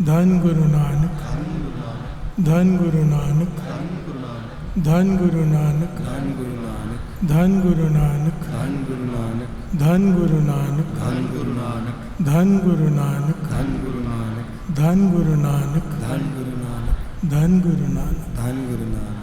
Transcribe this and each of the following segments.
धन गुरु नानक, धन गुरु नानक, धन गुरु नानक, धन गुरु नानक, धन गुरु नानक, धन गुरु नानक, धन गुरु नानक, धन गुरु नानक।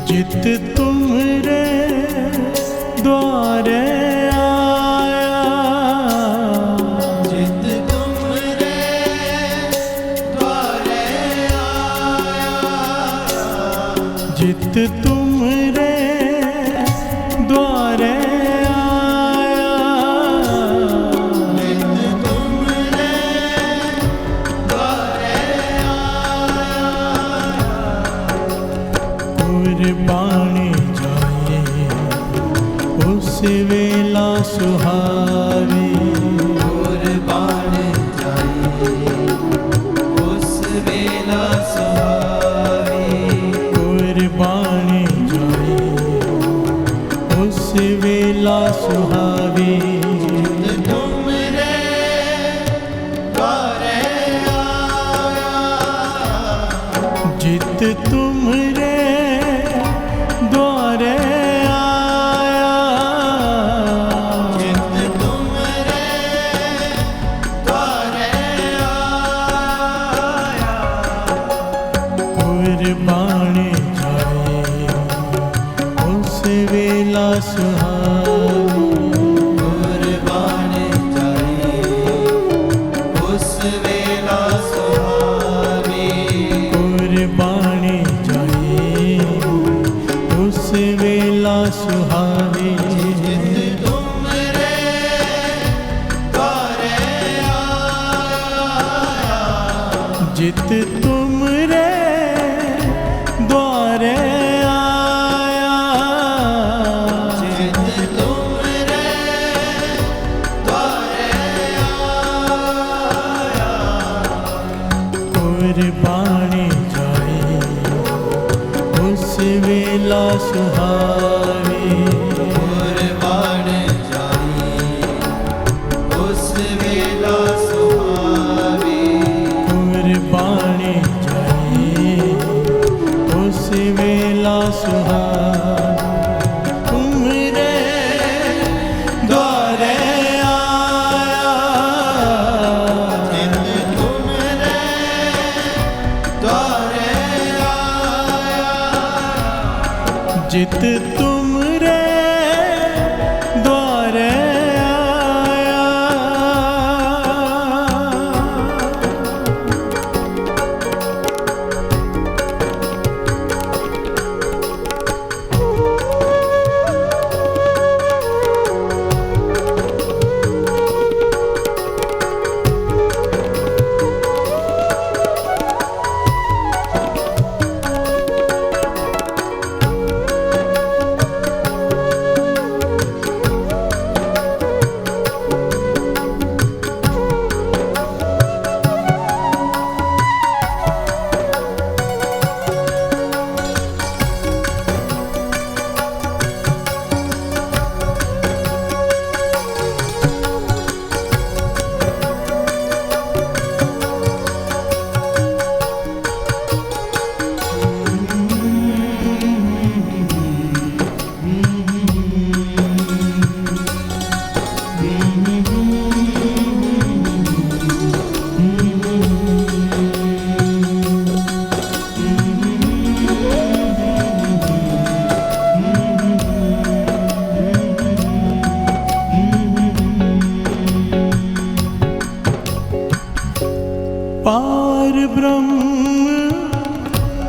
जित तुमरे द्वारे आया, जित तुमरे द्वारे आया, जित तुमरे द्वारे आया, जित तुमरे द्वारे कुर्बानी जाए उस वेला सुहावी, कुर्बान जाए उस वेला सुहावी, कुर्बानी जाए उस वेला सुहावी, तुमरे द्वारे आया, जित तुमरे द्वारे आया, जित तुमरे द्वारे आया, कुर्बानी जाए उस वेला सुहावी, कुर्बान जाए उस वेला सुहावी, कुर्बानी जाए उस वेला सुहावी, तुमरे द्वारे आया, जित तुमरे द्वारे आया, जित तुमरे द्वारे आया, कुर्बानी जाए उस वेला सुहावी, कुर्बान जाए उस वेला सुहावी, कुर्बानी जाए उस वेला सुहावी, तुमरे द्वारे आया, जित तुमरे द्वारे आया, जित तुमरे द्वारे आया।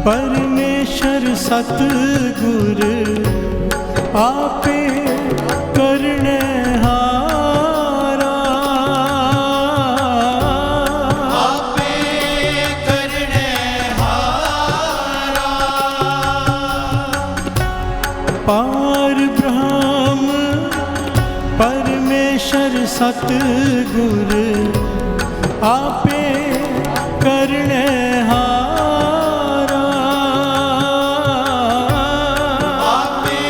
परमेश्वर सतगुर आपे करने हारा। आपे करने हारा। पार ब्रह्म परमेश्वर सतगुर आपे करने हारा। आपे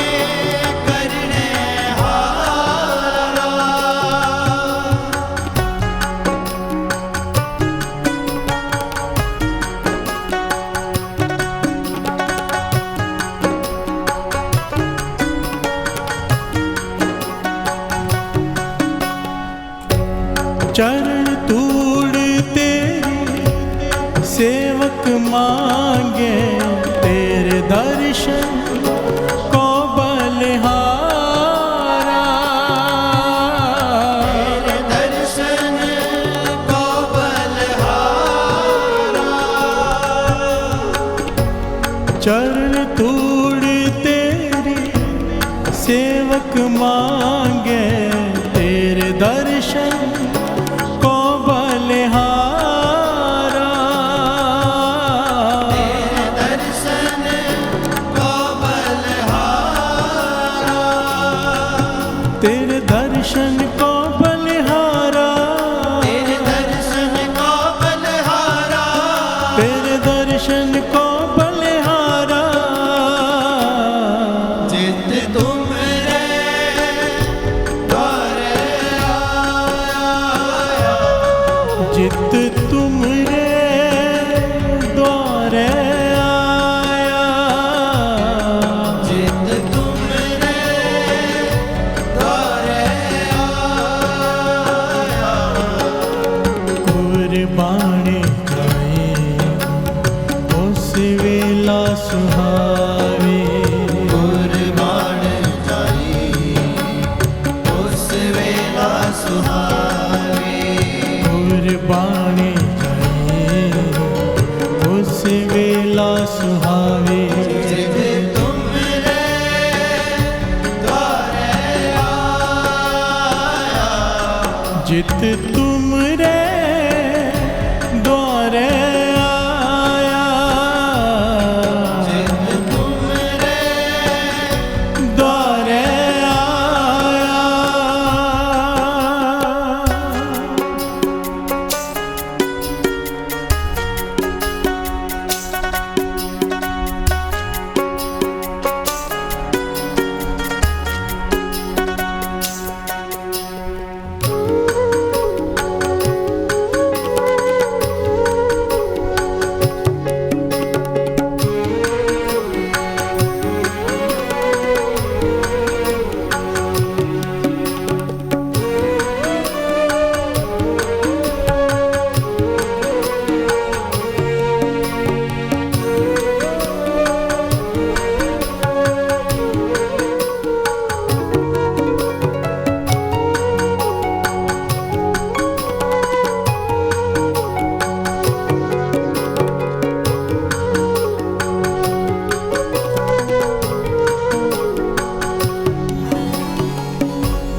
करने हारा। चरण तूड़ तेरी सेवक मांगे, तेरे दर्शन को बलिहारा। तेरे दर्शन को बलिहारा। चरण तूड़ तेरी सेवक मांगे, तेरे दर्शन को बलिहारा। तेरे दर्शन को बलिहारा। तेरे दर्शन को बलिहारा। तेरे दर्शन को बलिहारा। तेरे दर्शन को बलिहारा। जित तुमरे द्वारे आया। जित तुमरे द्वारे आया। जित तुमरे द्वारे आया। कुर्बानी जाए उस वेला सुहावे। कुर्बान जाई उस वेला सुहावे। कुर्बानी जाए उस वेला सुहावे। जित तुमरे द्वारे आया। जित तुमरे द्वारे आया। जित तुमरे द्वारे आया।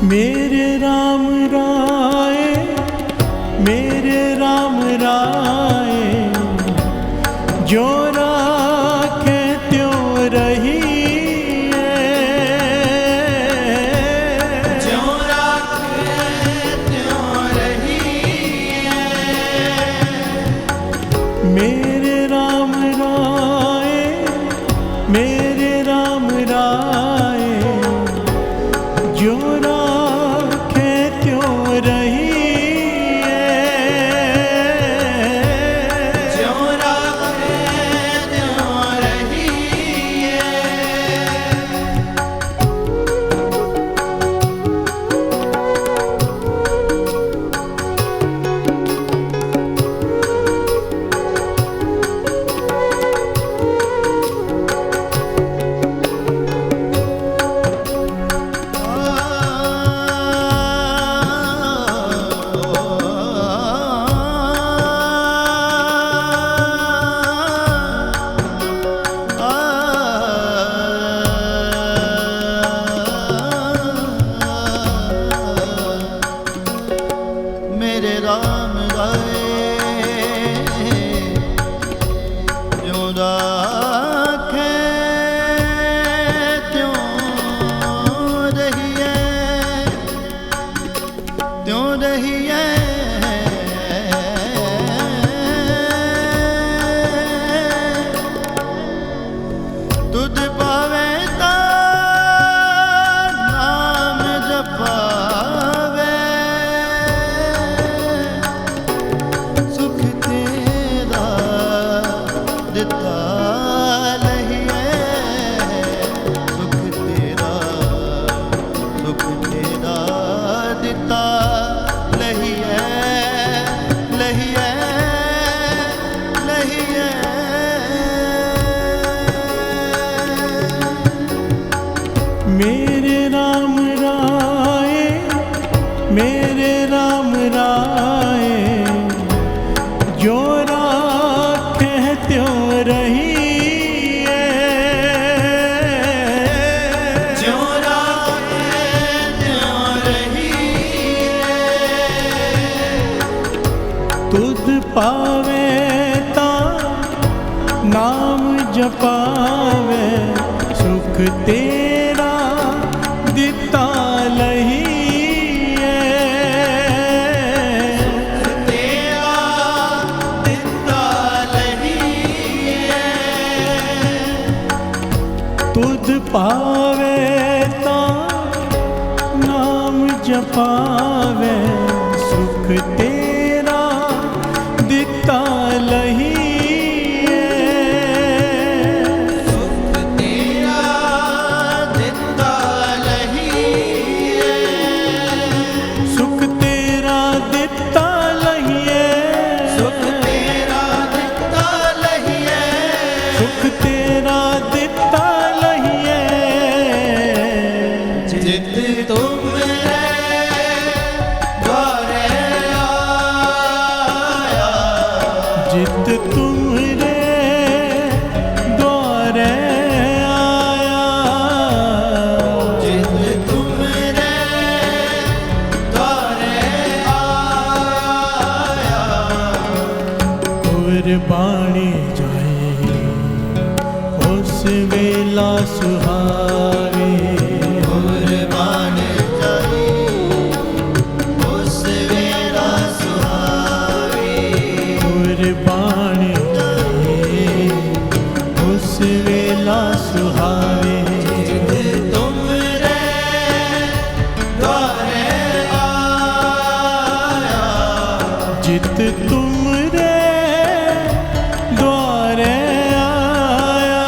मेरे राम राय, मेरे राम राय, जो राखे त्यों रहिए। ज्यों राखे त्यों रहिए। मेरे राम राय, मेरे राम राय, जो राखे त्यों रहिए। ज्यों राखे त्यों रहिए। मेरे राम राय, मेरे राम राय, जो राखे त्यों रहिए, जो राखे त्यों रहिए। तुध पावे ता नाम जपावे, सुख तेरा दिता लहिए, तेरा दिता लहिए। तुध पावे ता नाम जपावे, सुख तेरा दिता लहिए, सुख तेरा दिता लहिए। सुख तेरा दिता लहिए, सुख तेरा दिता लहिए। सुख तेरा दिता लहिए, जित तुमरे द्वारे आया। जित तुमरे द्वारे आया, जित तुमरे द्वारे आया। कुर्बानी जाए उस वेला सुहावे, कुर्बान जाई उस वेला सुहावी। कुर्बानी जाए उस वेला सुहावे, तुमरे द्वारे आया। जित तुमरे द्वारे आया।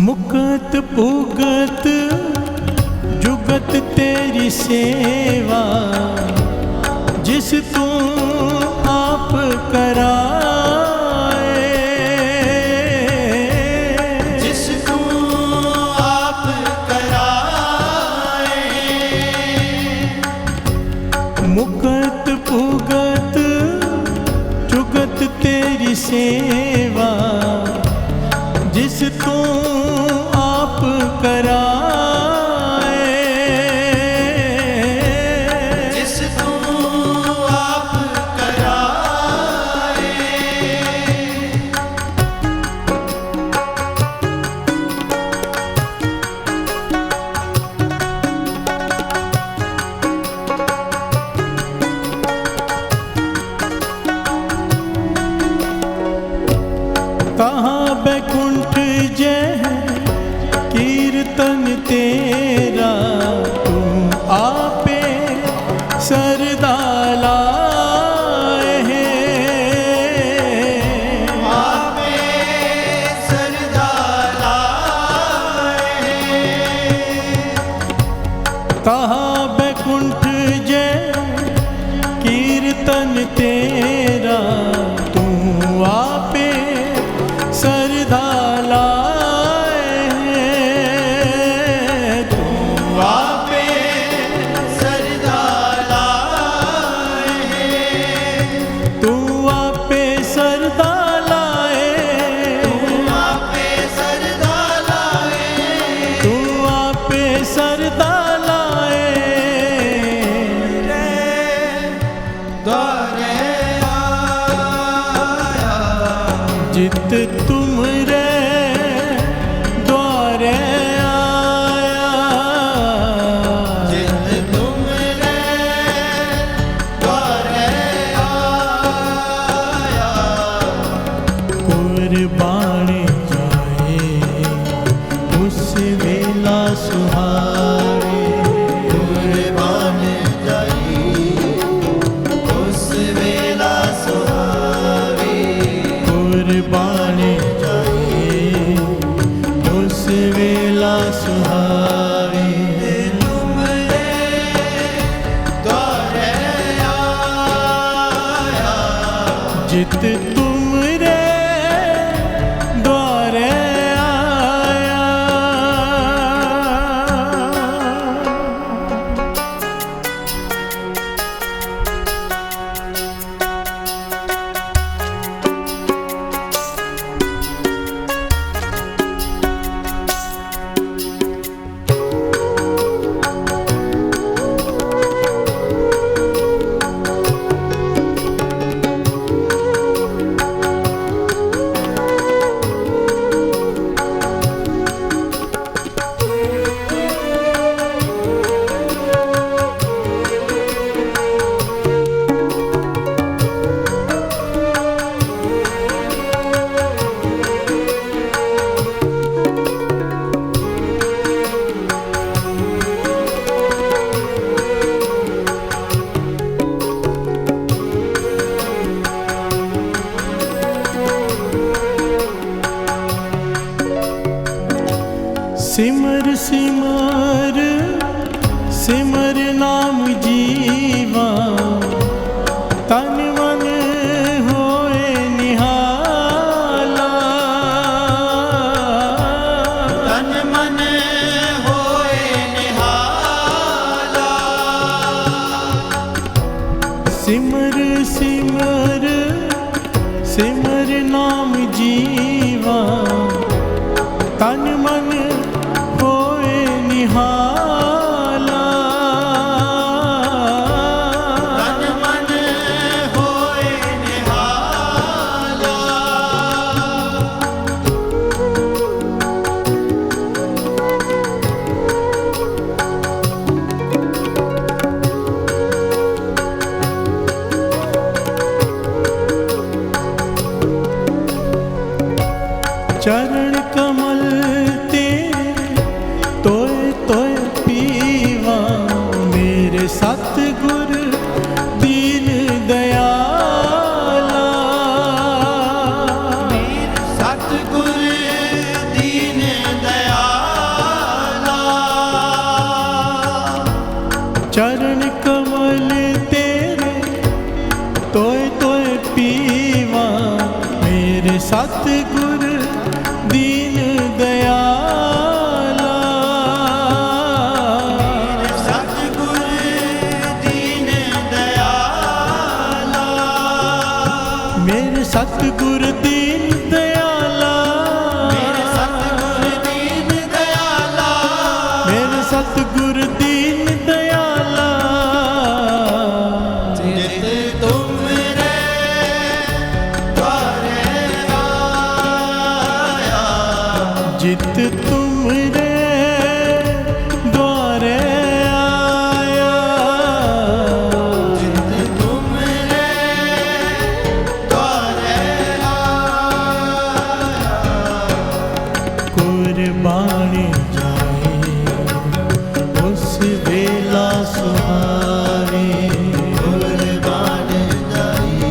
मुकत पुगत जुगत तेरी सेवा, जिस तू आप कराए, जिस तू आप कराए। मुकत पुगत जुगत तेरी सेवा, जिस तू आप कराए, जिस तू आप कराए। कहाँ बैकुंठ जय कीर्तन तेरा, तू आपे सरदा लाए हैं। आपे सरदा लाए। कहाँ बैकुंठ जय कीर्तन तेरा, तू आपे सरदा लाए सिमर सिमर सिमर नाम जीवा, तन मन होए निहाला। तन मन होए निहाला। सिमर सिमर सिमर नाम जीवा, तन मन होए निहाला। तन मन होए निहाला। चरण कमल तेरे तोय तोय पीवा, मेरे सतगुर दीन दयाला। सतगुर दीन दयाला। चरण कमल तेरे तोय तोय पीवा, मेरे सतगुर दीन दयाला। सतगुर दीन दयाला। मेरे सतगुर दीन दयाला। मेरे सतगुर दीन दयाला। मेरे सतगुर दीन दयाला। जित तुमरे द्वारे आया। जित तुमरे द्वारे आया। जित तुमरे द्वारे आया। कुर्बानी जाए उस बेला सुहावे। कुर्बान जाई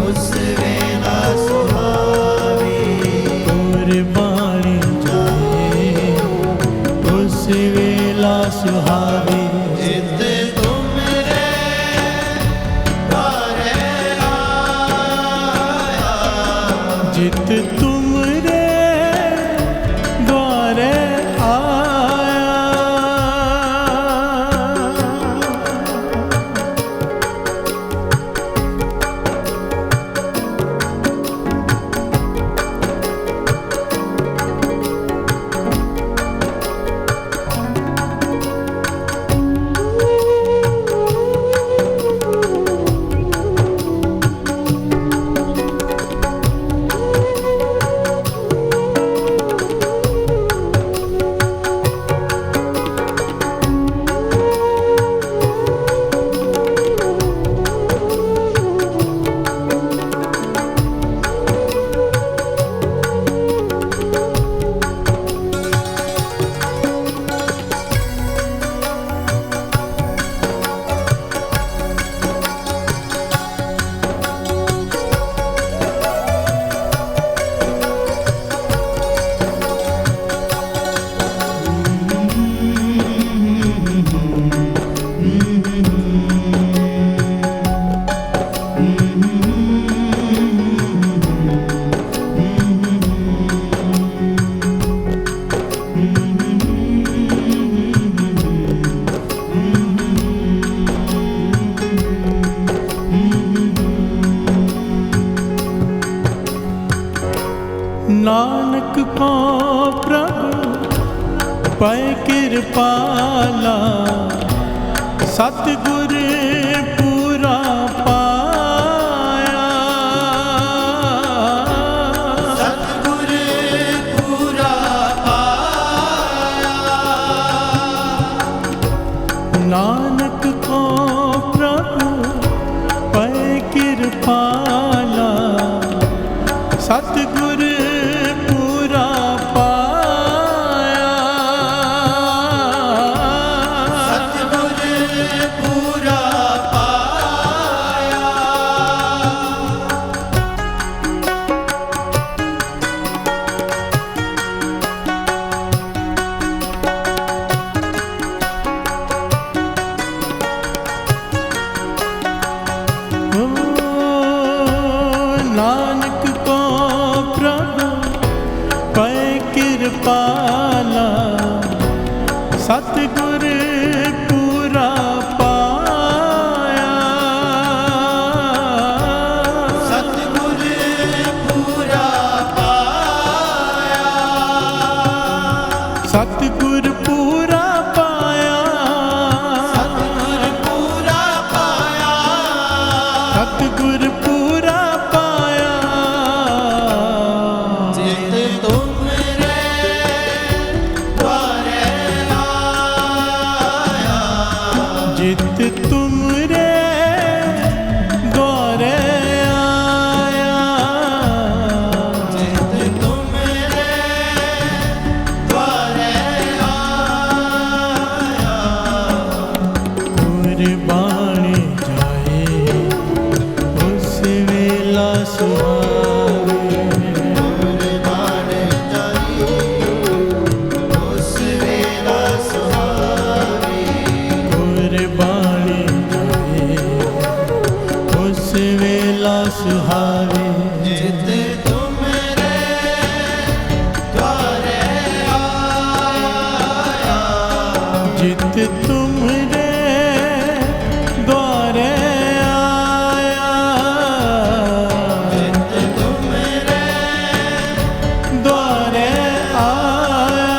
उस वेला सुहावी। कुर्बानी जाए उस बेला सुहावे। जित तुमरे द्वारे आया। जित तुमरे द्वारे आया। नानक को प्रभु पै कृपाला, सतगुर पूरा पाया। सतगुर पूरा पाया। नानक को प्रभु पै कृपाला, सतगुर पूरा पाया। सतगुर पूरा पाया। किरपाला सतगुर पूरा पाया सतगुर पूरा पाया सतगुर पूरा पाया सतगुर पूरा पाया सतगुर पूरा पाया जित तुमरे द्वारे आया जित तुमरे द्वारे आया जित तुमरे द्वारे आया कुर्बानी जाए उस वेला सुहावे कुर्बान जाई उस वेला सुहावी कुर्बानी जाए उस वेला सुहावे जित तुमरे द्वारे आया जित तुमरे द्वारे आया जित तुमरे द्वारे आया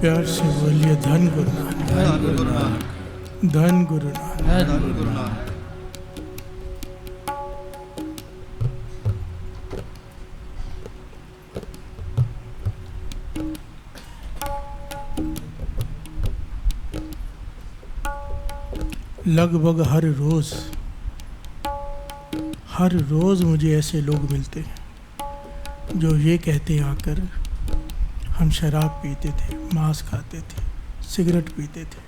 प्यार से बोलिए धन गुरु नानक धन गुरु नानक लगभग हर रोज मुझे ऐसे लोग मिलते हैं जो ये कहते हैं आकर हम शराब पीते थे, मांस खाते थे, सिगरेट पीते थे,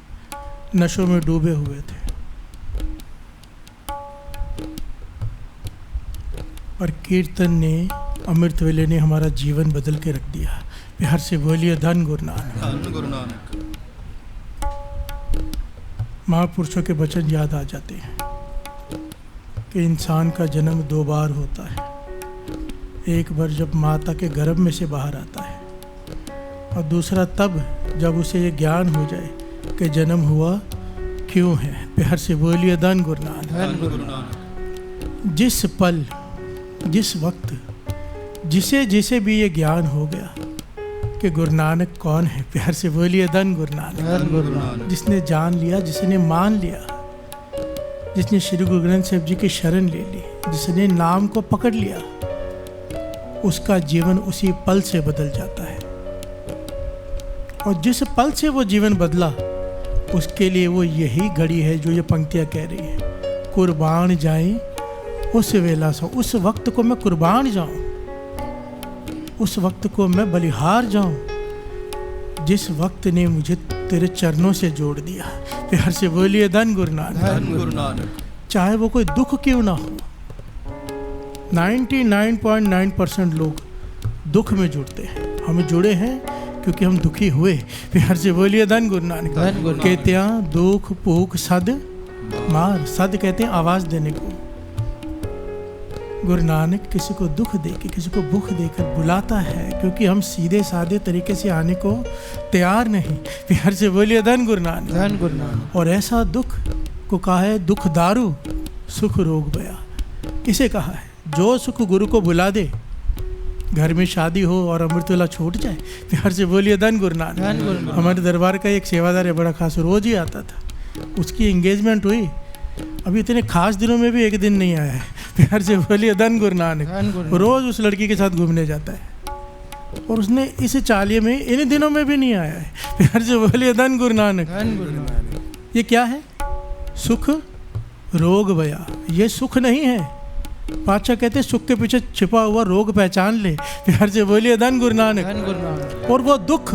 नशों में डूबे हुए थे, पर कीर्तन ने, अमृत वेले ने हमारा जीवन बदल के रख दिया। प्यार से बोलिए धन गुरु नानक। महापुरुषों के वचन याद आ जाते हैं कि इंसान का जन्म 2 बार होता है। एक बार जब माता के गर्भ में से बाहर आता है, और दूसरा तब जब उसे ये ज्ञान हो जाए कि जन्म हुआ क्यों है। प्यार से बोलिए धन गुरु नानक। जिस पल, जिस वक्त, जिसे भी ये ज्ञान हो गया कि गुरु नानक कौन है, प्यार से बोलिए धन गुरु नानक। जिसने जान लिया, जिसने मान लिया, जिसने श्री गुरु ग्रंथ साहिब जी की शरण ले ली, जिसने नाम को पकड़ लिया, उसका जीवन उसी पल से बदल जाता है। और जिस पल से वो जीवन बदला, उसके लिए वो यही घड़ी है जो ये पंक्तियाँ कह रही है, कुर्बान जाए उस वेला से, उस वक्त को मैं कुर्बान जाऊं, उस वक्त को मैं बलिहार जाऊं जिस वक्त ने मुझे तेरे चरणों से जोड़ दिया। प्यार से बोलिए धन गुरु नानक। चाहे वो कोई दुख क्यों ना हो, 99.9% लोग दुख में जुड़ते हैं। हम जुड़े हैं क्योंकि हम दुखी हुए। प्यार से बोलिए धन गुरु नानक। कहते हैं दुख भूख सद मार, सद कहते हैं आवाज देने को। गुरु नानक किसी को दुख देके, किसी को भूख देकर बुलाता है, क्योंकि हम सीधे साधे तरीके से आने को तैयार नहीं। प्यार से बोलिए धन गुरु नानक। और ऐसा दुख को कहा है दुख दारू सुख रोग बया। किसे कहा है? जो सुख गुरु को बुला दे, घर में शादी हो और अमृतवेला छूट जाए, प्यार से बोलिए धन गुरु नानक। हमारे दरबार का एक सेवादार है बड़ा खास, रोज ही आता था। उसकी एंगेजमेंट हुई, अभी इतने खास दिनों में भी एक दिन नहीं आया है। प्यार से बोलिए धन गुरु नानक। रोज उस लड़की के साथ घूमने जाता है और उसने इस चालिये में इन दिनों में भी नहीं आया है। प्यार से बोलिए धन गुरु नानक। ये क्या है? सुख रोग भया, ये सुख नहीं है। पातशाह कहते सुख के पीछे छिपा हुआ रोग पहचान ले। प्यार से बोलिए धन गुरु नानक। और वो दुख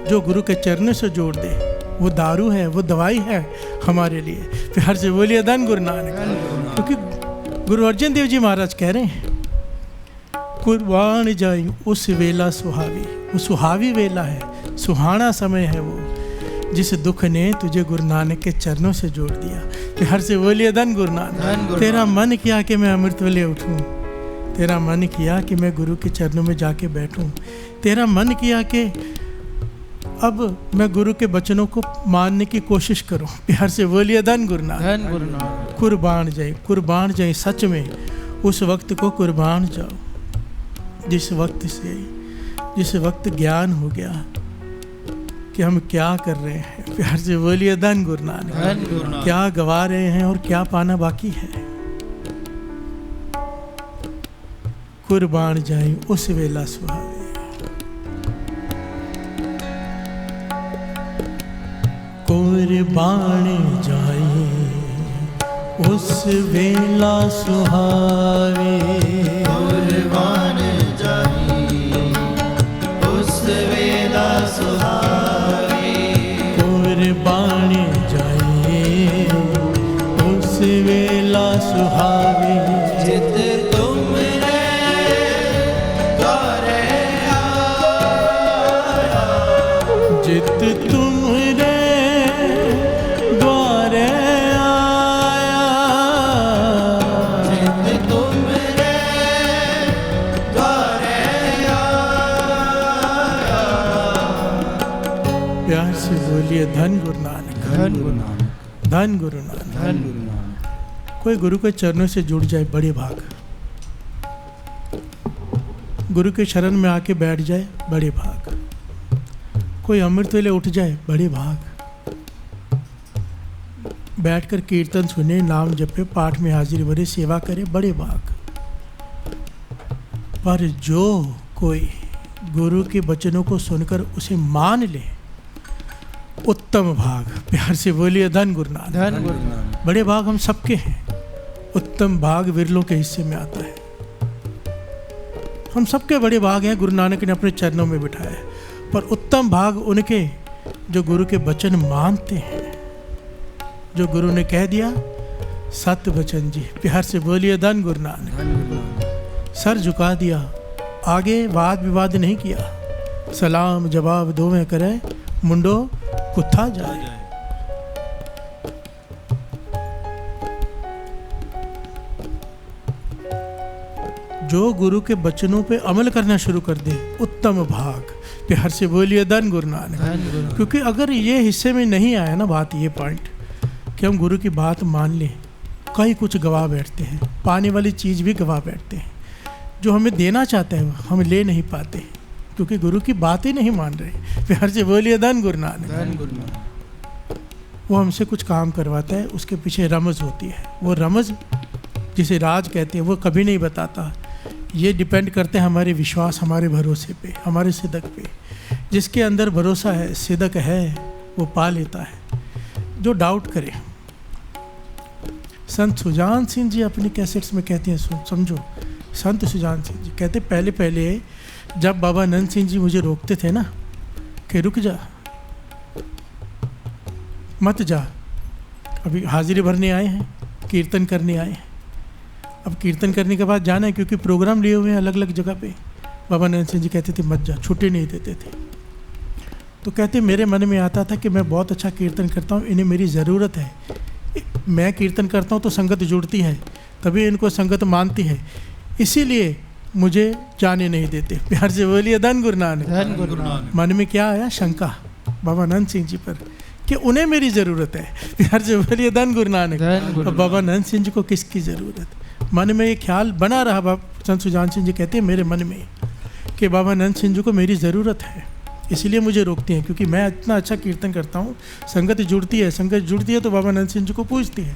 जो गुरु के चरणों से जोड़ दे, वो दारू है, वो दवाई है हमारे लिए। प्यार से बोलिए धन गुरु नानक। क्योंकि गुरु अर्जन देव जी महाराज कह रहे हैं, कुर्बान जाई उस वेला सुहावी। वो सुहावी वेला है, सुहाना समय है वो, जिस दुख ने तुझे गुरु नानक के चरणों से जोड़ दिया। प्यार से बोलिए धन गुरु नानक। तेरा मन किया कि मैं अमृतवेले उठूं, तेरा मन किया कि मैं गुरु के चरणों में जाके बैठूं, तेरा मन किया कि अब मैं गुरु के वचनों को मानने की कोशिश करूं। प्यार से बोलिए धन गुरु नानक। कुर्बान जाए सच में उस वक्त को कुर्बान जाओ, जिस वक्त ज्ञान हो गया कि हम क्या कर रहे हैं। प्यार से बोलिए धन गुरु नानक। क्या गवा रहे हैं और क्या पाना बाकी है। कुर्बान जाए उस वेला सुहावे, कुर्बान जाए उस वेला सुहावे, कुर्बान जाई उस वेला सुहावे, कुर्बान जाए उस वेला सुहावे। जित तुमरे द्वारे आया, जित तुमरे द्वारे आया, जित तुमरे द्वारे आया। प्यार से बोलिए धन गुरु नानक। धन गुरु नानक। धन गुरु नानक। धन गुरु नानक। कोई गुरु के चरणों से जुड़ जाए, बड़े भाग। गुरु के शरण में आके बैठ जाए, बड़े भाग। कोई अमृतवेले उठ जाए, बड़े भाग। बैठकर कीर्तन सुने, नाम जपे, पाठ में हाजिरी भरे, सेवा करे, बड़े भाग। पर जो कोई गुरु के वचनों को सुनकर उसे मान ले, उत्तम भाग। प्यार से बोलिए धन गुरु नानक। धन गुरु नानक। बड़े भाग हम सबके हैं, उत्तम भाग विरलों के हिस्से में आता है। हम सबके बड़े भाग हैं, गुरु नानक ने अपने चरणों में बिठाया है। पर उत्तम भाग उनके जो गुरु के वचन मानते हैं, जो गुरु ने कह दिया सत्य वचन जी। प्यार से बोलिए धन गुरु नानक। सर झुका दिया, आगे वाद विवाद नहीं किया, सलाम जवाब दोवें करे, मुंडो कुत्था जाए। जो गुरु के वचनों पे अमल करना शुरू कर दे, उत्तम भाग। प्यार से बोलिए धन गुरु नानक। क्योंकि अगर ये हिस्से में नहीं आया ना बात, ये पॉइंट कि हम गुरु की बात मान लें, कई कुछ गवा बैठते हैं, पाने वाली चीज़ भी गवा बैठते हैं। जो हमें देना चाहते हैं हम ले नहीं पाते, क्योंकि गुरु की बात ही नहीं मान रहे। प्यार से बोलिए धन गुरु नानक। वो हमसे कुछ काम करवाता है, उसके पीछे रमज होती है। वो रमज जिसे राज कहते हैं, वो कभी नहीं बताता। ये डिपेंड करते हैं हमारे विश्वास, हमारे भरोसे पे, हमारे सिदक पे। जिसके अंदर भरोसा है, सिदक है, वो पा लेता है। जो डाउट करे, संत सुजान सिंह जी अपनी कैसेट्स में कहते हैं, समझो, संत सुजान सिंह जी कहते पहले पहले जब बाबा नंद सिंह जी मुझे रोकते थे ना कि रुक जा, मत जा, अभी हाजिरी भरने आए हैं, कीर्तन करने आए हैं। अब कीर्तन करने के बाद जाना है, क्योंकि प्रोग्राम लिए हुए हैं अलग अलग जगह पे। बाबा नंद सिंह जी कहते थे मत जा, छुट्टी नहीं देते थे। तो कहते मेरे मन में आता था कि मैं बहुत अच्छा कीर्तन करता हूँ, इन्हें मेरी ज़रूरत है। मैं कीर्तन करता हूँ तो संगत जुड़ती है, तभी इनको संगत मानती है, इसीलिए मुझे जाने नहीं देते। प्यार से बोलिए धन गुरु नानक। मन में क्या आया? शंका बाबा नंद सिंह जी पर कि उन्हें मेरी ज़रूरत है। प्यार से बोलिए धन गुरु नानक। और बाबा नंद सिंह जी को किसकी ज़रूरत? मन में ये ख्याल बना रहा। बाबा संत सुजान सिंह जी कहते हैं मेरे मन में कि बाबा नंद सिंह जी को मेरी ज़रूरत है, इसीलिए मुझे रोकती हैं, क्योंकि मैं इतना अच्छा कीर्तन करता हूँ। संगत जुड़ती है तो बाबा नंद सिंह जी को पूछती है,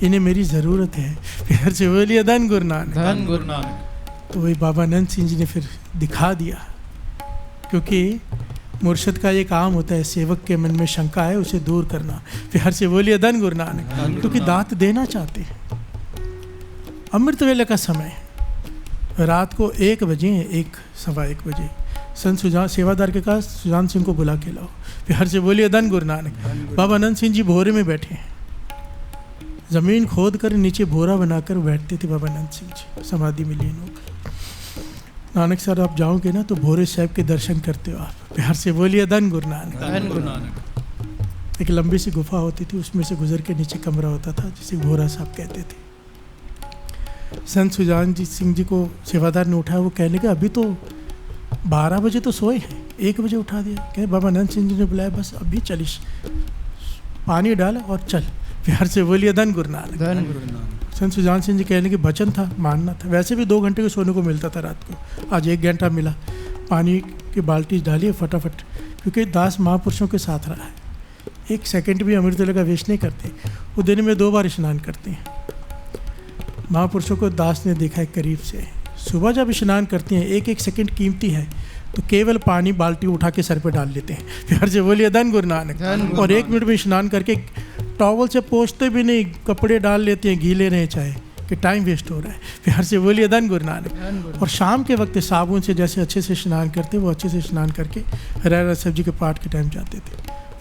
इन्हें मेरी ज़रूरत है। फिर से बोलिए धन गुरु नानक, धन गुरु नानक। तो वही बाबा नंद सिंह जी ने फिर दिखा दिया, क्योंकि मुर्शद का ये काम होता है, सेवक के मन में शंका है उसे दूर करना। फिर से बोलिए धन गुरु नानक, क्योंकि दात देना चाहते हैं। अमृत वेले का समय रात को 1 बजे, 1-1:15 बजे संत सुजान सेवादार के कहा सुजान सिंह को बुला के लाओ। फिर से बोलिए धन गुरु नानक। बाबा नंद सिंह जी भोरे में बैठे हैं, ज़मीन खोद कर नीचे भोरा बनाकर बैठते थे बाबा नंद सिंह जी, समाधि में लीन होकर। नानक सर आप जाओगे ना तो भोरे साहब के दर्शन करते हो आप। प्यार से बोलिए धन गुरु नानक, धन गुरु नानक। एक लंबी सी गुफा होती थी, उसमें से गुजर के नीचे कमरा होता था जिसे भोरा साहब कहते थे। संत सुजान जी सिंह जी को सेवादार ने उठाया, वो कहने लगा अभी तो 12 बजे तो सोए हैं, 1 बजे उठा दिया। कहे बाबा नंद सिंह जी ने बुलाया, बस अभी चलिस, पानी डाल और चल। प्यार से बोलिए धन गुरु नानक, धन गुरु नानक। संत सुजान सिंह जी कहने के वचन था, मानना था। वैसे भी 2 घंटे के सोने को मिलता था रात को, आज 1 घंटा मिला। पानी की बाल्टी डालिए फटाफट, क्योंकि दास महापुरुषों के साथ रहा है, 1 सेकंड भी अमृत वेले का वेस्ट नहीं करते। वो दिन में 2 बार स्नान करते हैं। महापुरुषों को दास ने देखा है करीब से, सुबह जब स्नान करते हैं 1-1 सेकंड कीमती है, तो केवल पानी बाल्टी उठा के सर पे डाल लेते हैं। प्यार से बोलिए धन गुरु नानक। और 1 मिनट में स्नान करके टॉवल से पोंछते भी नहीं, कपड़े डाल लेते हैं, गीले रहे चाहे, कि टाइम वेस्ट हो रहा है। प्यार से बोलिए धन गुरु नानक। और शाम के वक्त साबुन से जैसे अच्छे से स्नान करते, वो अच्छे से स्नान करके रहरास साहब जी के पाठ के टाइम जाते थे।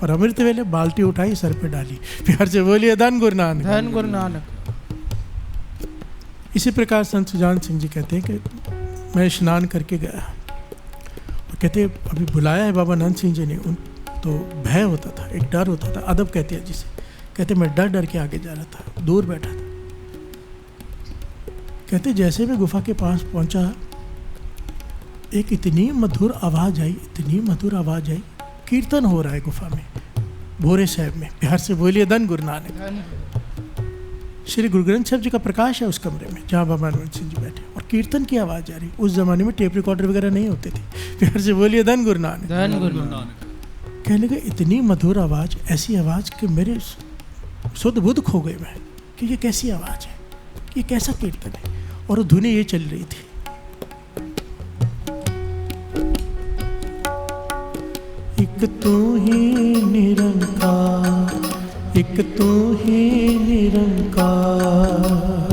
और अमृत वेले बाल्टी उठाई सर पे डाली। प्यार से बोलिए धन गुरु नानक, धन गुरु नानक। इसी प्रकार संत सुजान सिंह जी कहते हैं कि मैं स्नान करके गया, और कहते अभी बुलाया है बाबा नंद सिंह जी ने। उन तो भय होता था, एक डर होता था, अदब कहते हैं जिसे। कहते मैं डर डर के आगे जा रहा था, दूर बैठा था। कहते जैसे मैं गुफा के पास पहुंचा, एक इतनी मधुर आवाज़ आई, इतनी मधुर आवाज़ आई, कीर्तन हो रहा है गुफा में, भोरे साहब में। प्यार से बोलिए धन गुरु नानक। श्री गुरु ग्रंथ साहब जी का प्रकाश है उस कमरे में जहाँ बाबा नंद सिंह जी बैठे, और कीर्तन की आवाज़ आ रही। उस ज़माने में टेप रिकॉर्डर वगैरह नहीं होते थे। प्यार से बोलिए धन गुरु नानक, धन गुरु नानक। कहने लगे इतनी मधुर आवाज़, ऐसी आवाज़ कि मेरे शुद्ध बुद्ध खो गए मैं, कि ये कैसी आवाज़ है, ये कैसा कीर्तन है। और धुनी ये चल रही थी, एक तू ही निरंकार, एक तू ही निरंकार,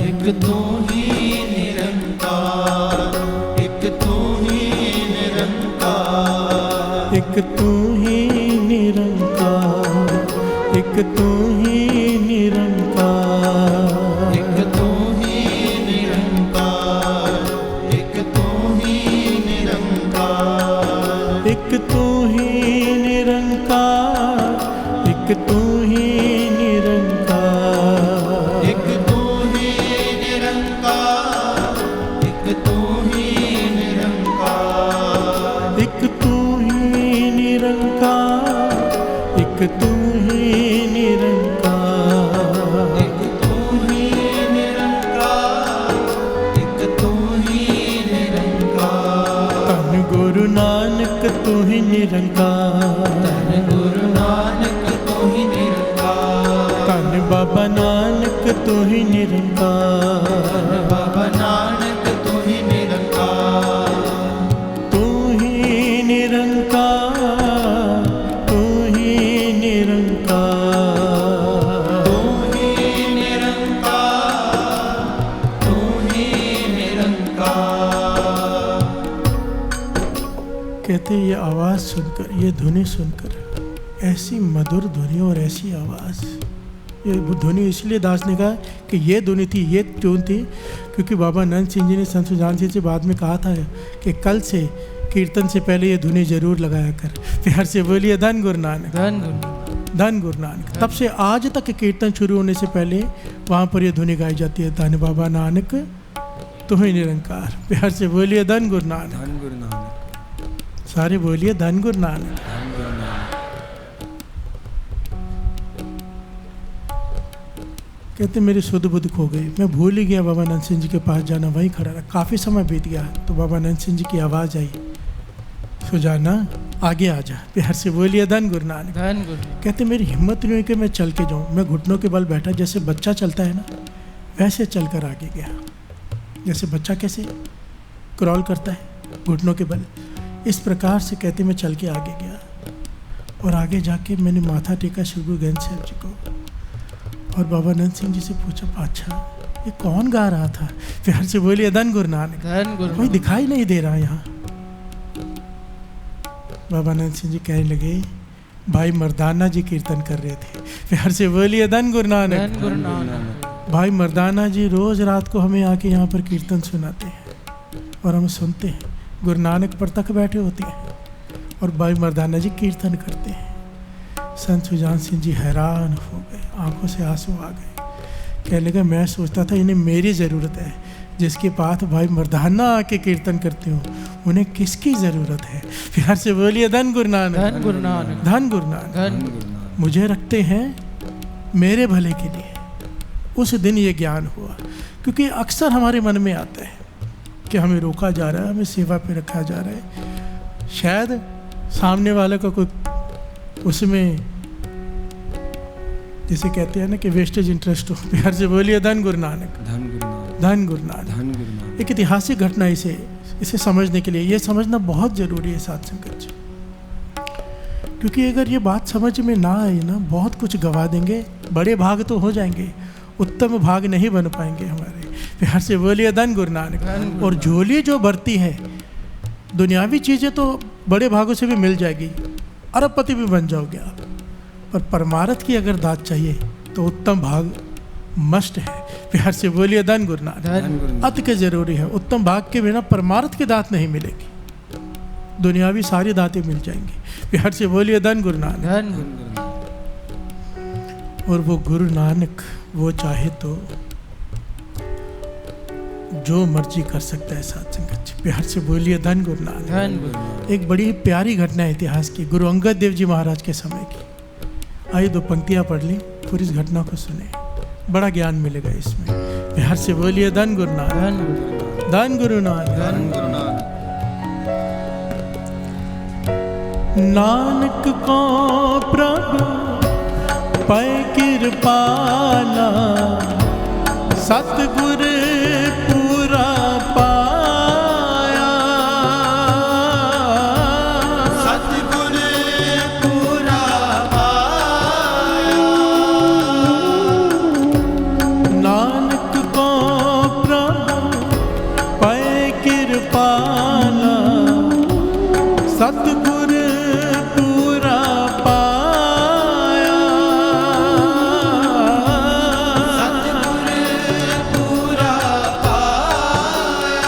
एक तू ही निरंकार, एक तू ही निरंकार, एक तू ही निरंकार, एक तू ही निरंकार, एक तू ही निरंकार, एक तू ही निरंकार, एक तू ही निरंकार, एक तू ही निरंकार, एक तू ही निरंकार, एक तू ही निरंकार, एक तू ही निरंकार, एक तू ही निरंकार, एक तू ही निरंकार, एक तू ही निरंकार। धन गुरु नानक तू ही निरंकार, धन गुरु नानक तू ही निरंकार, धन बाबा नानक तू ही निरंकार, बाबा नानक तू ही निरंकार, तू ही निरंकार, तू ही निरंकार, तू ही निरंकार, तू ही निरंकार। कहते ये आवाज़ सुनकर, ये धुनी सुनकर, ऐसी मधुर धुनी और ऐसी आवाज़, ये धुनी इसलिए दास ने कहा कि ये धुनी थी, ये ट्यून थी, क्योंकि बाबा नंद सिंह जी ने संत सुजान सिंह से बाद में कहा था कि कल से कीर्तन से पहले ये धुनी जरूर लगाया कर। प्यार से बोलिए धन गुरु नानक, धन गुरु, धन गुरु नानक। तब से आज तक कीर्तन शुरू होने से पहले वहाँ पर ये धुनी गाई जाती है, धन बाबा नानक तू ही निरंकार। प्यार से बोलिए धन गुरु नानक, धन गुरु नानक, सारे बोलिए धन गुरु नानक। धन गुरु नानक। कहते मेरी सुध बुध खो गई, मैं भूल ही गया बाबा नंद सिंह जी के पास जाना, वहीं खड़ा रहा। काफ़ी समय बीत गया तो बाबा नंद सिंह जी की आवाज़ आई, सुजाना आगे आ जा। प्यार से बोलिए धन गुरु नानक। धन गुरु। कहते मेरी हिम्मत नहीं हुई कि मैं चल के जाऊँ। मैं घुटनों के बल बैठा, जैसे बच्चा चलता है ना वैसे चलकर आगे गया। जैसे बच्चा कैसे क्रॉल करता है घुटनों के बल, इस प्रकार से कहते मैं चल के आगे गया। और आगे जाके मैंने माथा टेका श्री गुरु गोविंद साहब जी को और बाबा नंद सिंह जी से पूछा, अच्छा ये कौन गा रहा था? प्यार से बोलिए धन गुरु नानक। धन गुरु। कोई दिखाई नहीं दे रहा यहाँ। बाबा नंद सिंह जी कहने लगे, भाई मर्दाना जी कीर्तन कर रहे थे। प्यार से बोलिए धन गुरु नानक। धन गुरु नानक। भाई मर्दाना जी रोज़ रात को हमें आके यहाँ पर कीर्तन सुनाते हैं और हम सुनते हैं। गुरु नानक पर तक बैठे होते हैं और भाई मर्दाना जी कीर्तन करते हैं। संत सुजान सिंह जी हैरान हो गए, आंखों से आंसू आ गए। कहने लगे मैं सोचता था इन्हें मेरी ज़रूरत है, जिसके पास भाई मर्दाना आके कीर्तन करते हो उन्हें किसकी ज़रूरत है? प्यार से बोलिए धन गुरु नानक। धन गुरु नानक। धन गुरु नानक। धन गुरु नानक। मुझे रखते हैं मेरे भले के लिए। उस दिन ये ज्ञान हुआ, क्योंकि अक्सर हमारे मन में आता है कि हमें रोका जा रहा है, हमें सेवा पे रखा जा रहा है। शायद सामने वाले का कोई उसमें जिसे कहते हैं ना कि वेस्टेज इंटरेस्ट हो। प्यार से बोलिए धन गुरु नानक। धन गुरु नानक। धन गुरु नानक। धन गुरु नानक। एक ऐतिहासिक घटना, इसे समझने के लिए ये समझना बहुत ज़रूरी है साथ संगत जी, क्योंकि अगर ये बात समझ में ना आई ना बहुत कुछ गवा देंगे। बड़े भाग तो हो जाएंगे, उत्तम भाग नहीं बन पाएंगे हमारे। प्यार से बोलिए धन गुरु नानक। और झोली जो भरती है दुनियावी चीज़ें तो बड़े भागों से भी मिल जाएगी, अरबपति भी बन जाओगे आप, पर परमार्थ की अगर दात चाहिए तो उत्तम भाग मस्ट है। प्यार से बोलिए धन गुरु नानक। अति के जरूरी है। उत्तम भाग के बिना परमार्थ की दात नहीं मिलेगी, दुनियावी सारी दातें मिल जाएंगी। प्यार से बोलिए धन गुरु नानक। धन गुरु नानक। और वो गुरु नानक वो चाहे तो जो मर्जी कर सकता है साथ संगत जी। प्यार से बोलिए धन गुरु नानक। धन गुरु नानक। एक बड़ी प्यारी घटना है इतिहास की, गुरु अंगद देव जी महाराज के समय की। आइए 2 पंक्तियां पढ़ ली, फिर इस घटना को सुने, बड़ा ज्ञान मिलेगा इसमें। प्यार से बोलिए धन गुरु नानक। धन गुरु नानक। धन गुरु नानक। नानक को प्रभु पै कृपाला, सतगुर पूरा पाया। सतगुर पूरा पाया। नानक को प्रभु पै कृपाला, सतगुर पूरा पाया। सतगुर पूरा पाया।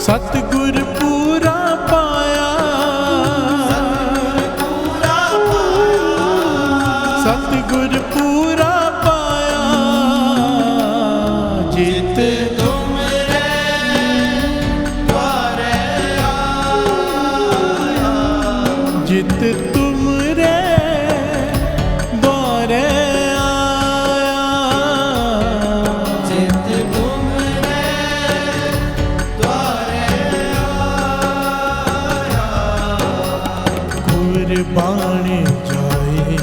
सतगुर पूरा पाया। सतगुर पूरा पाया। जित तुमरे द्वारे आया। जित तुमरे द्वारे आया। जित तुमरे द्वारे आया। कुर्बान जाए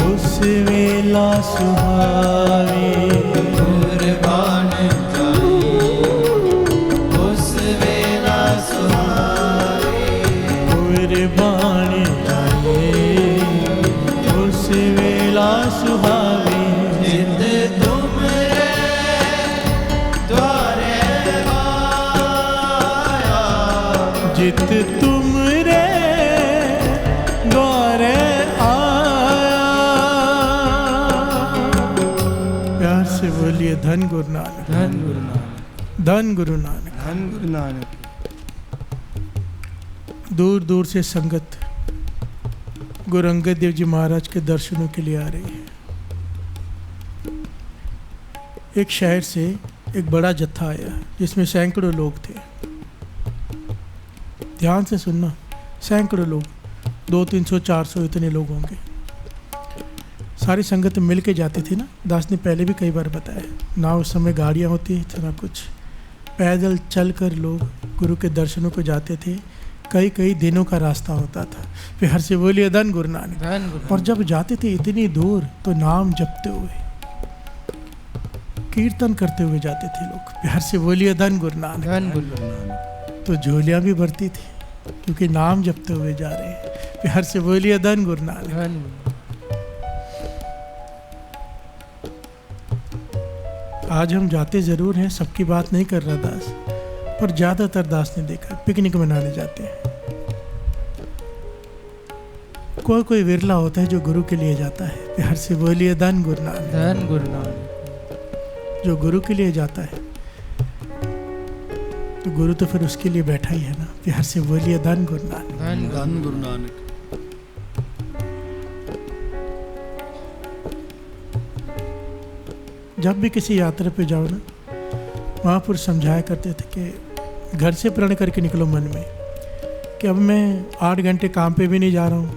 उस वेला सुहावे। कुर्बान जाई उस वेला सुहावे। कुर्बान जाए उस वेला सुहावे। जित तुमरे द्वारे आया। जित तुमरे द्वारे आया। प्यार से बोलिए धन गुरु नानक। धन गुरु नानक। धन गुरु नानक। धन गुरु नानक। दूर दूर से संगत गुरु अंगद देव जी महाराज के दर्शनों के लिए आ रही है। एक शहर से एक बड़ा जत्था आया जिसमें सैकड़ों लोग थे। ध्यान से सुनना, सैकड़ों लोग, 200, 300, 400 इतने लोग होंगे। सारी संगत मिल के जाती थी ना। दास ने पहले भी कई बार बताया, ना उस समय गाड़ियाँ होती थी ना कुछ, पैदल चलकर लोग गुरु के दर्शनों को जाते थे। कई कई दिनों का रास्ता होता था। प्यार से बोलिए धन गुरु नानक। और जब जाते थे इतनी दूर तो नाम जपते हुए, कीर्तन करते हुए जाते थे लोग। प्यार से बोलिए धन गुरु नानक। तो झोलियाँ भी भरती थी क्योंकि नाम जपते हुए जा रहे हैं। प्यार से बोलिए धन गुरु नानक। आज हम जाते ज़रूर हैं, सबकी बात नहीं कर रहा दास, पर ज़्यादातर दास ने देखा पिकनिक मनाने जाते हैं। कोई कोई विरला होता है जो गुरु के लिए जाता है। प्यार से बोलिए धन गुरु नानक। धन गुरु नानक। जो गुरु के लिए जाता है तो गुरु तो फिर उसके लिए बैठा ही है ना। प्यार से बोलिए धन गुरु नानक। धन गुरु नानक। जब भी किसी यात्रा पे जाओ ना, महापुरुष समझाया करते थे कि घर से प्रण करके निकलो मन में कि अब मैं 8 घंटे काम पे भी नहीं जा रहा हूँ,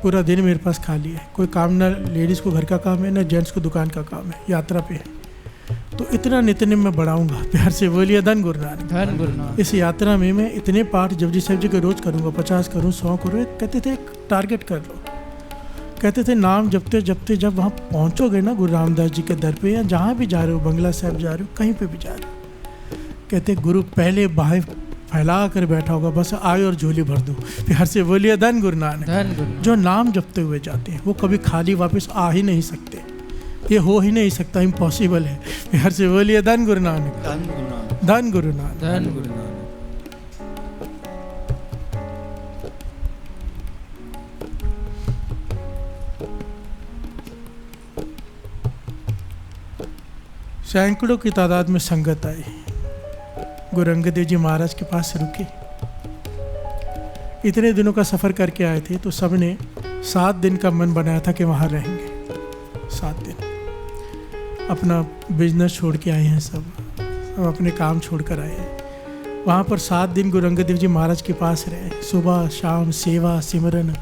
पूरा दिन मेरे पास खाली है, कोई काम ना लेडीज़ को घर का काम है ना जेंट्स को दुकान का काम है, यात्रा पे है, तो इतना नित्य मैं बढ़ाऊंगा। प्यार से बोलिए धन गुरु नानक। धन गुरु नानक। इस यात्रा में मैं इतने पाठ जपजी साहिब जी के रोज़ करूँगा, 50 करूँ, 100 करूँ। कहते थे एक टारगेट कर लो। कहते थे नाम जपते जपते जब वहाँ पहुँचोगे ना गुरु रामदास जी के दर पे, या जहाँ भी जा रहे हो, बंगला साहब जा रहे हो, कहीं पे भी जा रहे हो, कहते गुरु पहले बाहें फैला कर बैठा होगा, बस आए और झोली भर दो। प्यार से बोलिए धन गुरु नानक। जो नाम जपते हुए जाते हैं वो कभी खाली वापस आ ही नहीं सकते, ये हो ही नहीं सकता, इम्पॉसिबल है। प्यार से बोलिए धन गुरु नानक। धन गुरु नानक। धन गुरु नानक। धन गुरु नानक। सैकड़ों की तादाद में संगत आई, गुरु अंगद देव जी महाराज के पास रुके। इतने दिनों का सफ़र करके आए थे तो सब ने 7 दिन का मन बनाया था कि वहाँ रहेंगे। 7 दिन अपना बिजनेस छोड़ के आए हैं, सब अपने काम छोड़ कर आए हैं। वहाँ पर 7 दिन गुरु अंगद देव जी महाराज के पास रहे, सुबह शाम सेवा सिमरन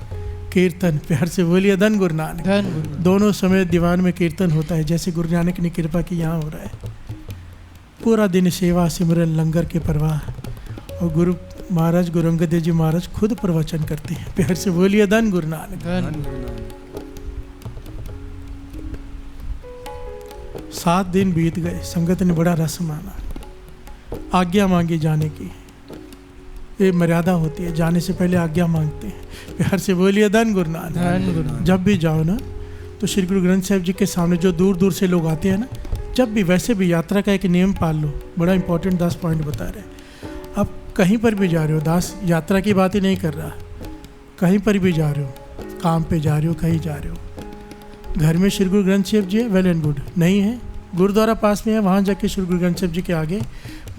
कीर्तन। प्यार से बोलिए धन गुरु नानक। दोनों समय दीवान में कीर्तन होता है, जैसे गुरु नानक ने कृपा की यहाँ हो रहा है। पूरा दिन सेवा सिमरन लंगर के प्रवाह, और गुरु महाराज गुरु अंगद देव जी महाराज खुद प्रवचन करते हैं। प्यार से बोलिए धन गुरु नानक। 7 दिन बीत गए, संगत ने बड़ा रस माना, आज्ञा मांगी जाने की। ये मर्यादा होती है, जाने से पहले आज्ञा मांगते हैं। प्यार से बोलिए धन गुरु नानक। जब भी जाओ ना तो श्री गुरु ग्रंथ साहिब जी के सामने जो दूर दूर से लोग आते हैं ना, जब भी, वैसे भी यात्रा का एक नियम पाल लो, बड़ा इंपॉर्टेंट दास पॉइंट बता रहे हैं। आप कहीं पर भी जा रहे हो, दास यात्रा की बात ही नहीं कर रहा, कहीं पर भी जा रहे हो, काम पे जा रहे हो, कहीं जा रहे हो, घर में श्री गुरु ग्रंथ साहिब जी है, वेल एंड गुड, नहीं है गुरुद्वारा पास में है, वहाँ जाके श्री गुरु ग्रंथ साहिब जी के आगे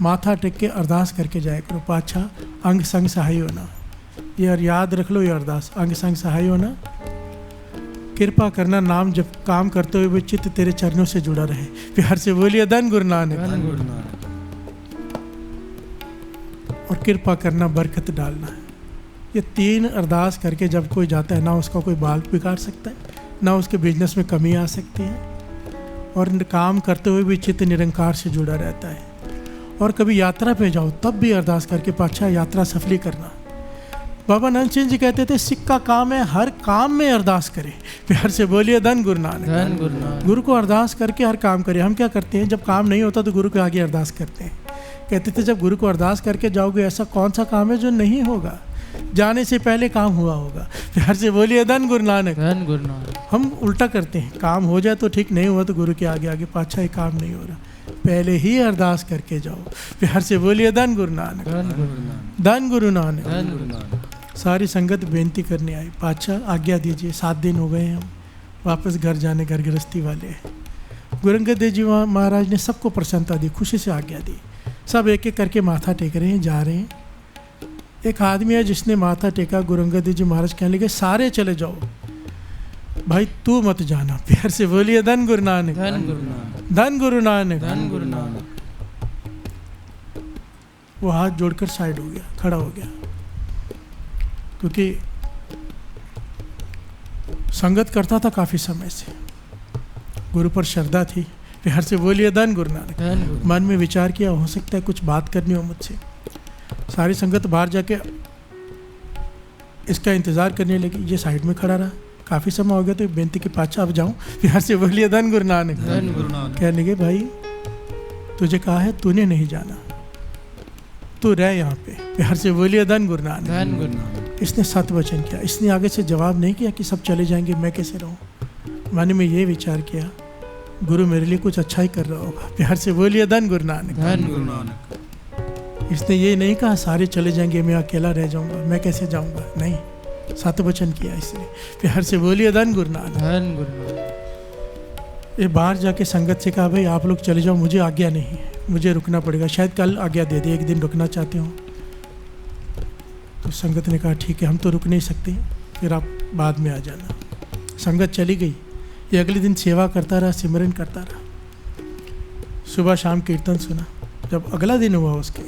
माथा टेक के अरदास करके जाए करो, पाछा अंग संग सहाय होना। ये याद रख लो, ये अरदास, अंग संग सहाय होना, कृपा करना नाम जब काम करते हुए चित्त तेरे चरणों से जुड़ा रहे। प्यार से बोलिए धन गुरु नानक। और कृपा करना, बरकत डालना है। ये 3 अरदास करके जब कोई जाता है ना, उसका कोई बाल बिगाड़ सकता है, ना उसके बिजनेस में कमी आ सकती है, और काम करते हुए भी चित्त निरंकार से जुड़ा रहता है। और कभी यात्रा पे जाओ तब भी अरदास करके पाछा यात्रा सफली करना। बाबा नंद सिंह जी कहते थे सिक्का काम है, हर काम में अरदास करे। प्यार से बोलिए धन गुरु नानक। गुरु को अरदास करके हर काम करे। हम क्या करते हैं, जब काम नहीं होता तो गुरु के आगे अरदास करते हैं। कहते थे जब गुरु को अरदास करके जाओगे, ऐसा कौन सा काम है जो नहीं होगा, जाने से पहले काम हुआ होगा। प्यार से बोलिए धन गुरु नानक। हम उल्टा करते हैं, काम हो जाए तो ठीक, नहीं हुआ तो गुरु के आगे आगे पाछा, ही काम नहीं हो रहा, पहले ही अरदास करके जाओ। प्यार से बोलिए धन गुरु नानक। धन गुरु नानक। सारी संगत बेनती करने आई, पातशाह आज्ञा दीजिए, 7 दिन हो गए हम वापस घर जाने, घर गृहस्थी वाले हैं। गुरु अंगद देव जी महाराज ने सबको प्रसन्नता दी, खुशी से आज्ञा दी। सब एक एक करके माथा टेक रहे हैं, जा रहे हैं। एक आदमी है जिसने माथा टेका, गुरु अंगद देव जी महाराज कहने लगे सारे चले जाओ, भाई तू मत जाना। प्यार से बोलिए धन गुरु नानक। धन गुरु नानक। वो हाथ जोड़कर साइड हो गया, खड़ा हो गया, क्योंकि संगत करता था काफ़ी समय से, गुरु पर श्रद्धा थी। प्यार से बोलिए धन गुरु नानक। मन में विचार किया हो सकता है कुछ बात करनी हो मुझसे। सारी संगत बाहर जाके इसका इंतज़ार करने लगी, ये साइड में खड़ा रहा। काफ़ी समय हो गया तो बेनती की पाछा अब जाऊँ। प्यार से बोलिए धन गुरु नानक। कहने लगे भाई तुझे कहा है तूने नहीं जाना, तू रह यहाँ पे। प्यार से बोलिए धन गुरु नानक। इसने सत्य वचन किया। इसने आगे से जवाब नहीं किया कि सब चले जाएंगे मैं कैसे रहूँ। मैंने में ये विचार किया गुरु मेरे लिए कुछ अच्छा ही कर रहा होगा। प्यार से बोलिए धन गुरु नानक। इसने ये नहीं कहा सारे चले जाएंगे मैं अकेला रह जाऊंगा, मैं कैसे जाऊंगा। नहीं, सत्य वचन किया इसने। प्यार से बोलिए धन गुरु नानक। ये बाहर जाके संगत से कहा भाई आप लोग चले जाओ, मुझे आज्ञा नहीं है, मुझे रुकना पड़ेगा। शायद कल आज्ञा दे दे, एक दिन रुकना चाहते हो। तो संगत ने कहा ठीक है हम तो रुक नहीं सकते, फिर आप बाद में आ जाना। संगत चली गई। ये अगले दिन सेवा करता रहा, सिमरन करता रहा। सुबह शाम कीर्तन सुना। जब अगला दिन हुआ उसके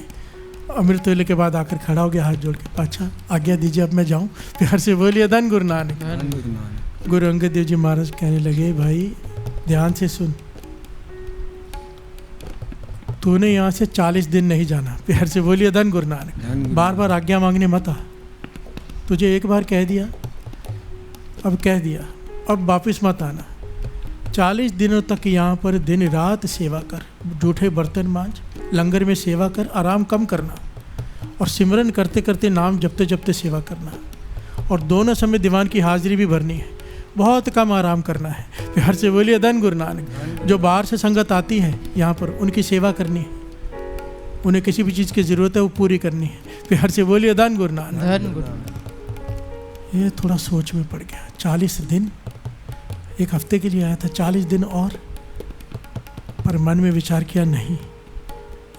अमृत वेले के बाद आकर खड़ा हो गया हाथ जोड़ के, पाछा आज्ञा दीजिए अब मैं जाऊं। प्यार से बोलिए धन गुरु नानक। गुरु अंगद देव जी महाराज कहने लगे भाई ध्यान से सुन, तूने यहाँ से 40 दिन नहीं जाना। प्यार से बोलिए धन गुरु नानक। बार बार आज्ञा मांगने मत आ, तुझे एक बार कह दिया अब कह दिया, अब वापिस मत आना। 40 दिनों तक यहाँ पर दिन रात सेवा कर, जूठे बर्तन मांज, लंगर में सेवा कर, आराम कम करना और सिमरन करते करते नाम जपते जपते सेवा करना। और दोनों समय दीवान की हाजिरी भी भरनी है, बहुत कम आराम करना है। प्यार से बोलिए धन गुरु नानक। जो बाहर से संगत आती है यहाँ पर उनकी सेवा करनी है, उन्हें किसी भी चीज़ की ज़रूरत है वो पूरी करनी है। प्यार से बोलिए धन गुरु नानक। ये थोड़ा सोच में पड़ गया। 40 दिन, एक हफ्ते के लिए आया था, 40 दिन और। पर मन में विचार किया नहीं,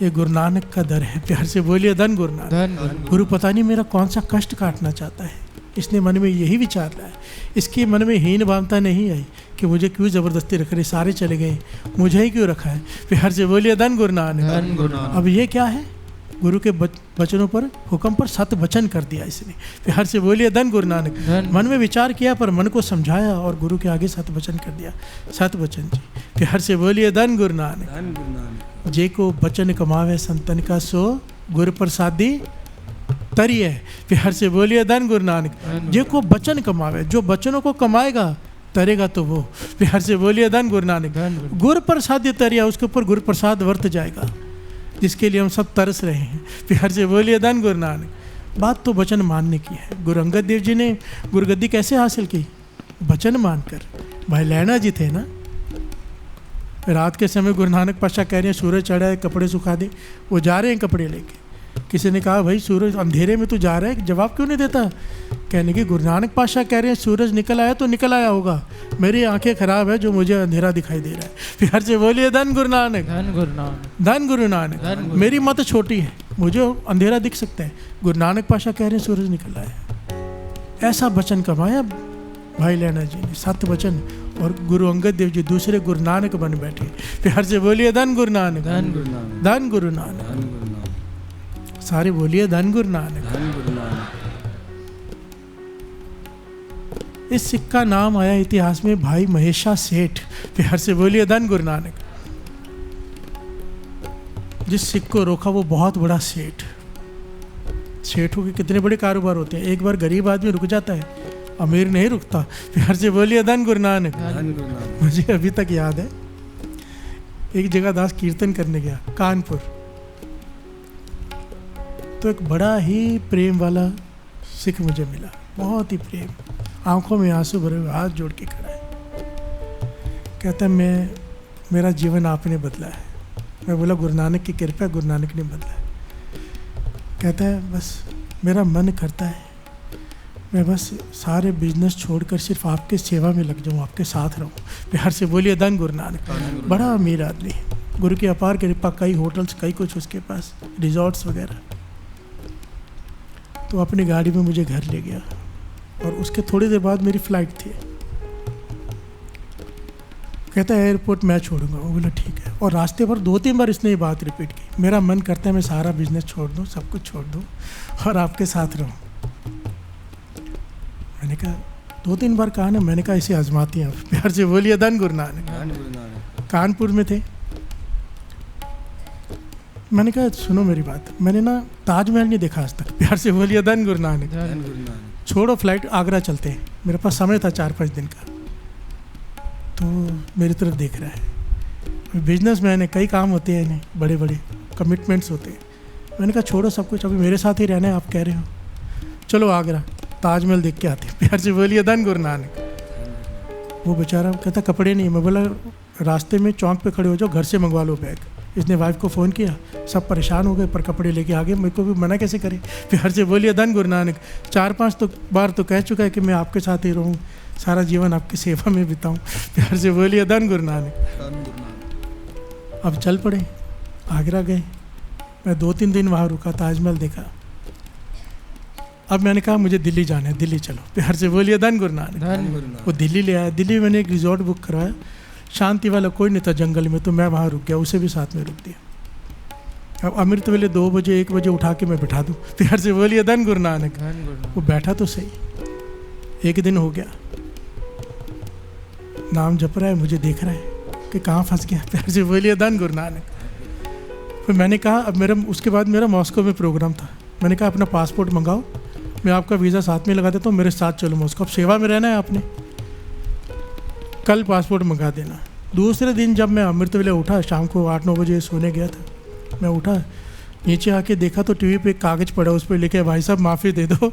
ये गुरु नानक का दर है। प्यार से बोलिए धन गुरु नानक। गुरु पता नहीं मेरा कौन सा कष्ट काटना चाहता है, इसने मन में यही विचार लाया। इसके मन में हीन भावना नहीं आई कि मुझे क्यों ज़बरदस्ती रख रहे, सारे चले गए मुझे ही क्यों रखा है। प्यार से बोलिए धन गुरु नानक। अब ये क्या है, गुरु के वचनों पर हुक्म पर सत्य वचन कर दिया इसने। प्यार से बोलिए धन गुरु नानक। मन में विचार किया पर मन को समझाया और गुरु के आगे सत्य वचन कर दिया। सत्य वचन जी। प्यार से बोलिए धन गुरु नानक। जे को वचन कमावे संतन का सो गुरु प्रसादी तरी है। प्यार से बोलिए धन गुरु नानक। जे को वचन कमावे, जो वचनों को कमाएगा तरेगा तो वो। प्यार से बोलिए धन गुरु नानक। गुरु प्रसाद तरिया, उसके ऊपर गुरु प्रसाद वर्त जाएगा, जिसके लिए हम सब तरस रहे हैं। प्यार से बोलिए धन गुरु नानक। बात तो वचन मानने की है। गुरु अंगद देव जी ने गुरुगद्दी कैसे हासिल की? वचन मानकर। भाई लैना जी थे ना, रात के समय गुरु नानक पातशाह कह रहे हैं सूरज चढ़ा है कपड़े सुखा दे, वो जा रहे हैं कपड़े लेके। किसी ने कहा भाई सूरज अंधेरे में तू जा रहा है, जवाब क्यों नहीं देता? कहने की गुरु नानक पातशाह कह रहे हैं सूरज निकल आया तो निकल आया होगा, मेरी आंखें खराब है जो मुझे अंधेरा दिखाई दे रहा है। प्यार से बोलिए धन गुरु नानक। धन गुरु नानक। मेरी मत छोटी है, मुझे अंधेरा दिख सकता है, गुरु नानक पातशाह कह रहे हैं सूरज निकल आया। ऐसा वचन कमाया भाई लैना जी ने, सत्य वचन। और गुरु अंगद देव जी दूसरे गुरु नानक बन बैठे। प्यार से बोलिए धन गुरु नानक। धन गुरु नानक। सारे बोलिए धन गुरु नानक। इस सिख का नाम आया इतिहास में भाई महेशा सेठ। प्यार से बोलिए धन गुरु नानक। जिस सिख को रोका वो बहुत बड़ा सेठ। सेठों के कितने बड़े कारोबार होते हैं, एक बार गरीब आदमी रुक जाता है, अमीर नहीं रुकता। प्यार से बोलिए धन गुरु नानक। मुझे अभी तक याद है, एक जगह दास कीर्तन करने गया कानपुर, तो एक बड़ा ही प्रेम वाला सिख मुझे मिला, बहुत ही प्रेम, आंखों में आंसू भरे हुए, हाथ जोड़ के खड़ा है। कहता है मेरा जीवन आपने बदला है। मैं बोला गुरु नानक की कृपा, गुरु नानक ने बदला है। कहता है बस मेरा मन करता है मैं बस सारे बिजनेस छोड़कर सिर्फ आपके सेवा में लग जाऊँ, आपके साथ रहूँ। प्यार से बोलिए धन गुरु नानक। बड़ा अमीर आदमी है, गुरु की अपार कृपा, कई होटल्स, कई कुछ उसके पास, रिजॉर्ट्स वगैरह। तो अपनी गाड़ी में मुझे घर ले गया और उसके थोड़ी देर बाद मेरी फ़्लाइट थी। कहता है एयरपोर्ट मैं छोड़ूंगा। वो बोला ठीक है। और रास्ते पर 2-3 बार इसने ये बात रिपीट की, मेरा मन करता है मैं सारा बिजनेस छोड़ दूँ, सब कुछ छोड़ दूँ और आपके साथ रहूँ। मैंने कहा 2-3 बार कहा ना, मैंने कहा इसे आजमाती हैं। प्यार से बोलिए धन गुरु नानक। कानपुर में थे, मैंने कहा सुनो मेरी बात, मैंने ना ताजमहल नहीं देखा आज तक। प्यार से बोलिए धन गुरु नानक। छोड़ो फ्लाइट, आगरा चलते हैं। मेरे पास समय था 4-5 दिन का, तो मेरी तरफ देख रहा है। बिजनेसमैन है, कई काम होते हैं इन्हें, बड़े बड़े कमिटमेंट्स होते हैं। मैंने कहा छोड़ो सब कुछ, अभी मेरे साथ ही रहना है, आप कह रहे हो, चलो आगरा ताजमहल देख के आते हैं। प्यार से बोलिए धन गुरु नानक। वो बेचारा कहता कपड़े नहीं। मैं बोला रास्ते में चौंक पे खड़े हो जाओ, घर से मंगवा लो बैग। इसने वाइफ को फ़ोन किया, सब परेशान हो गए, पर कपड़े लेके आ गए। मेरे को भी मना कैसे करे। प्यार से बोलिए धन गुरु नानक। 4-5 बार तो कह चुका है कि मैं आपके साथ ही रहूँ, सारा जीवन आपकी सेवा में बिताऊँ। प्यार से बोलिए धन गुरु नानक। अब चल पड़े, आगरा गए। मैं 2-3 दिन वहाँ रुका, ताजमहल देखा। अब मैंने कहा मुझे दिल्ली जाना है, दिल्ली चलो। प्यार से बोलिए धन गुरु नानक। वो दिल्ली ले आया। दिल्ली में मैंने एक रिजॉर्ट बुक करवाया, शांति वाला कोई नहीं था जंगल में, तो मैं वहाँ रुक गया, उसे भी साथ में रुक दिया। अब अमृत वेले 2 बजे 1 बजे उठा के मैं बिठा दूँ। प्यार से बोलिए धन गुरु नानक। वो बैठा तो सही, 1 दिन हो गया, नाम जप रहा है, मुझे देख रहा है कि कहाँ फंस गया। प्यार से बोलिए धन गुरु नानक। फिर मैंने कहा, अब मेरा उसके बाद मेरा मॉस्को में प्रोग्राम था। मैंने कहा अपना पासपोर्ट मंगाओ, मैं आपका वीज़ा साथ में लगा देता हूँ, मेरे साथ चलो मॉस्को। अब सेवा में रहना है आपने, कल पासपोर्ट मंगा देना। दूसरे दिन जब मैं अमृत वेले उठा, शाम को 8-9 बजे सोने गया था, मैं उठा, नीचे आके देखा तो टीवी पे एक कागज़ पड़ा, उस पर लिखे भाई साहब माफ़ी दे दो,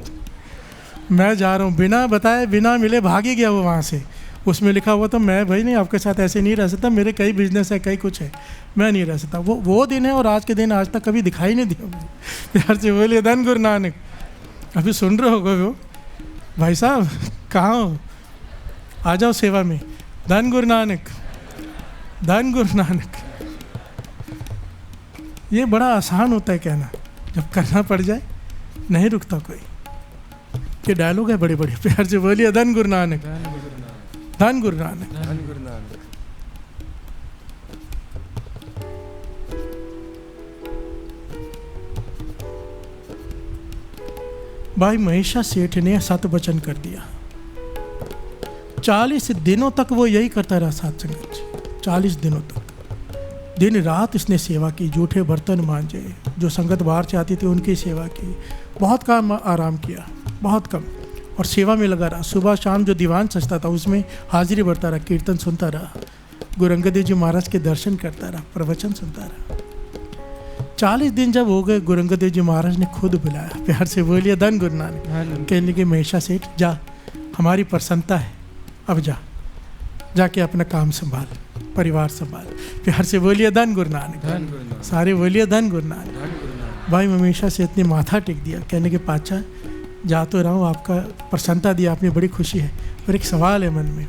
मैं जा रहा हूँ। बिना बताए बिना मिले भाग ही गया वो वहाँ से। उसमें लिखा हुआ था मैं भाई नहीं आपके साथ ऐसे नहीं रह सकता, मेरे कई बिजनेस है, कई कुछ है, मैं नहीं रह सकता। वो दिन है और आज के दिन आज तक कभी दिखाई नहीं दिया मुझे। प्यार से बोलिए धन गुरु नानक। अभी सुन रहे हो वो भाई साहब, कहाँ हो, आ जाओ सेवा में। धन गुरु नानक, धन गुरु नानक। ये बड़ा आसान होता है कहना, जब करना पड़ जाए नहीं रुकता कोई। ये डायलॉग है बड़े बड़े। प्यार से बोलिए धन गुरु नानक, धन गुरु नानक। भाई महिषा सेठ ने सत वचन कर दिया। 40 दिनों तक वो यही करता रहा साथ संगत। 40 दिनों तक दिन रात इसने सेवा की, जूठे बर्तन मांजे, जो संगत बाहर से आती थी उनकी सेवा की, बहुत कम आराम किया, बहुत कम, और सेवा में लगा रहा। सुबह शाम जो दीवान सजता था उसमें हाजिरी भरता रहा, कीर्तन सुनता रहा, गुरु अंगद देव जी महाराज के दर्शन करता रहा, प्रवचन सुनता रहा। 40 दिन जब हो गए, गुरु अंगद देव जी महाराज ने खुद बुलाया। प्यार से बोलिए धन गुरु नानक। कहने लगे महिषा सेठ जा, हमारी प्रसन्नता है, अब जा, जाके अपना काम संभाल, परिवार संभाल। प्यार से बोलिए धन गुरु नानक। सारे बोलिए धन गुरु नानक। भाई महिषा सेठ ने माथा टेक दिया। कहने के पातशाह जा तो रहा हूँ, आपका प्रसन्नता दिया आपने, बड़ी खुशी है, पर एक सवाल है मन में।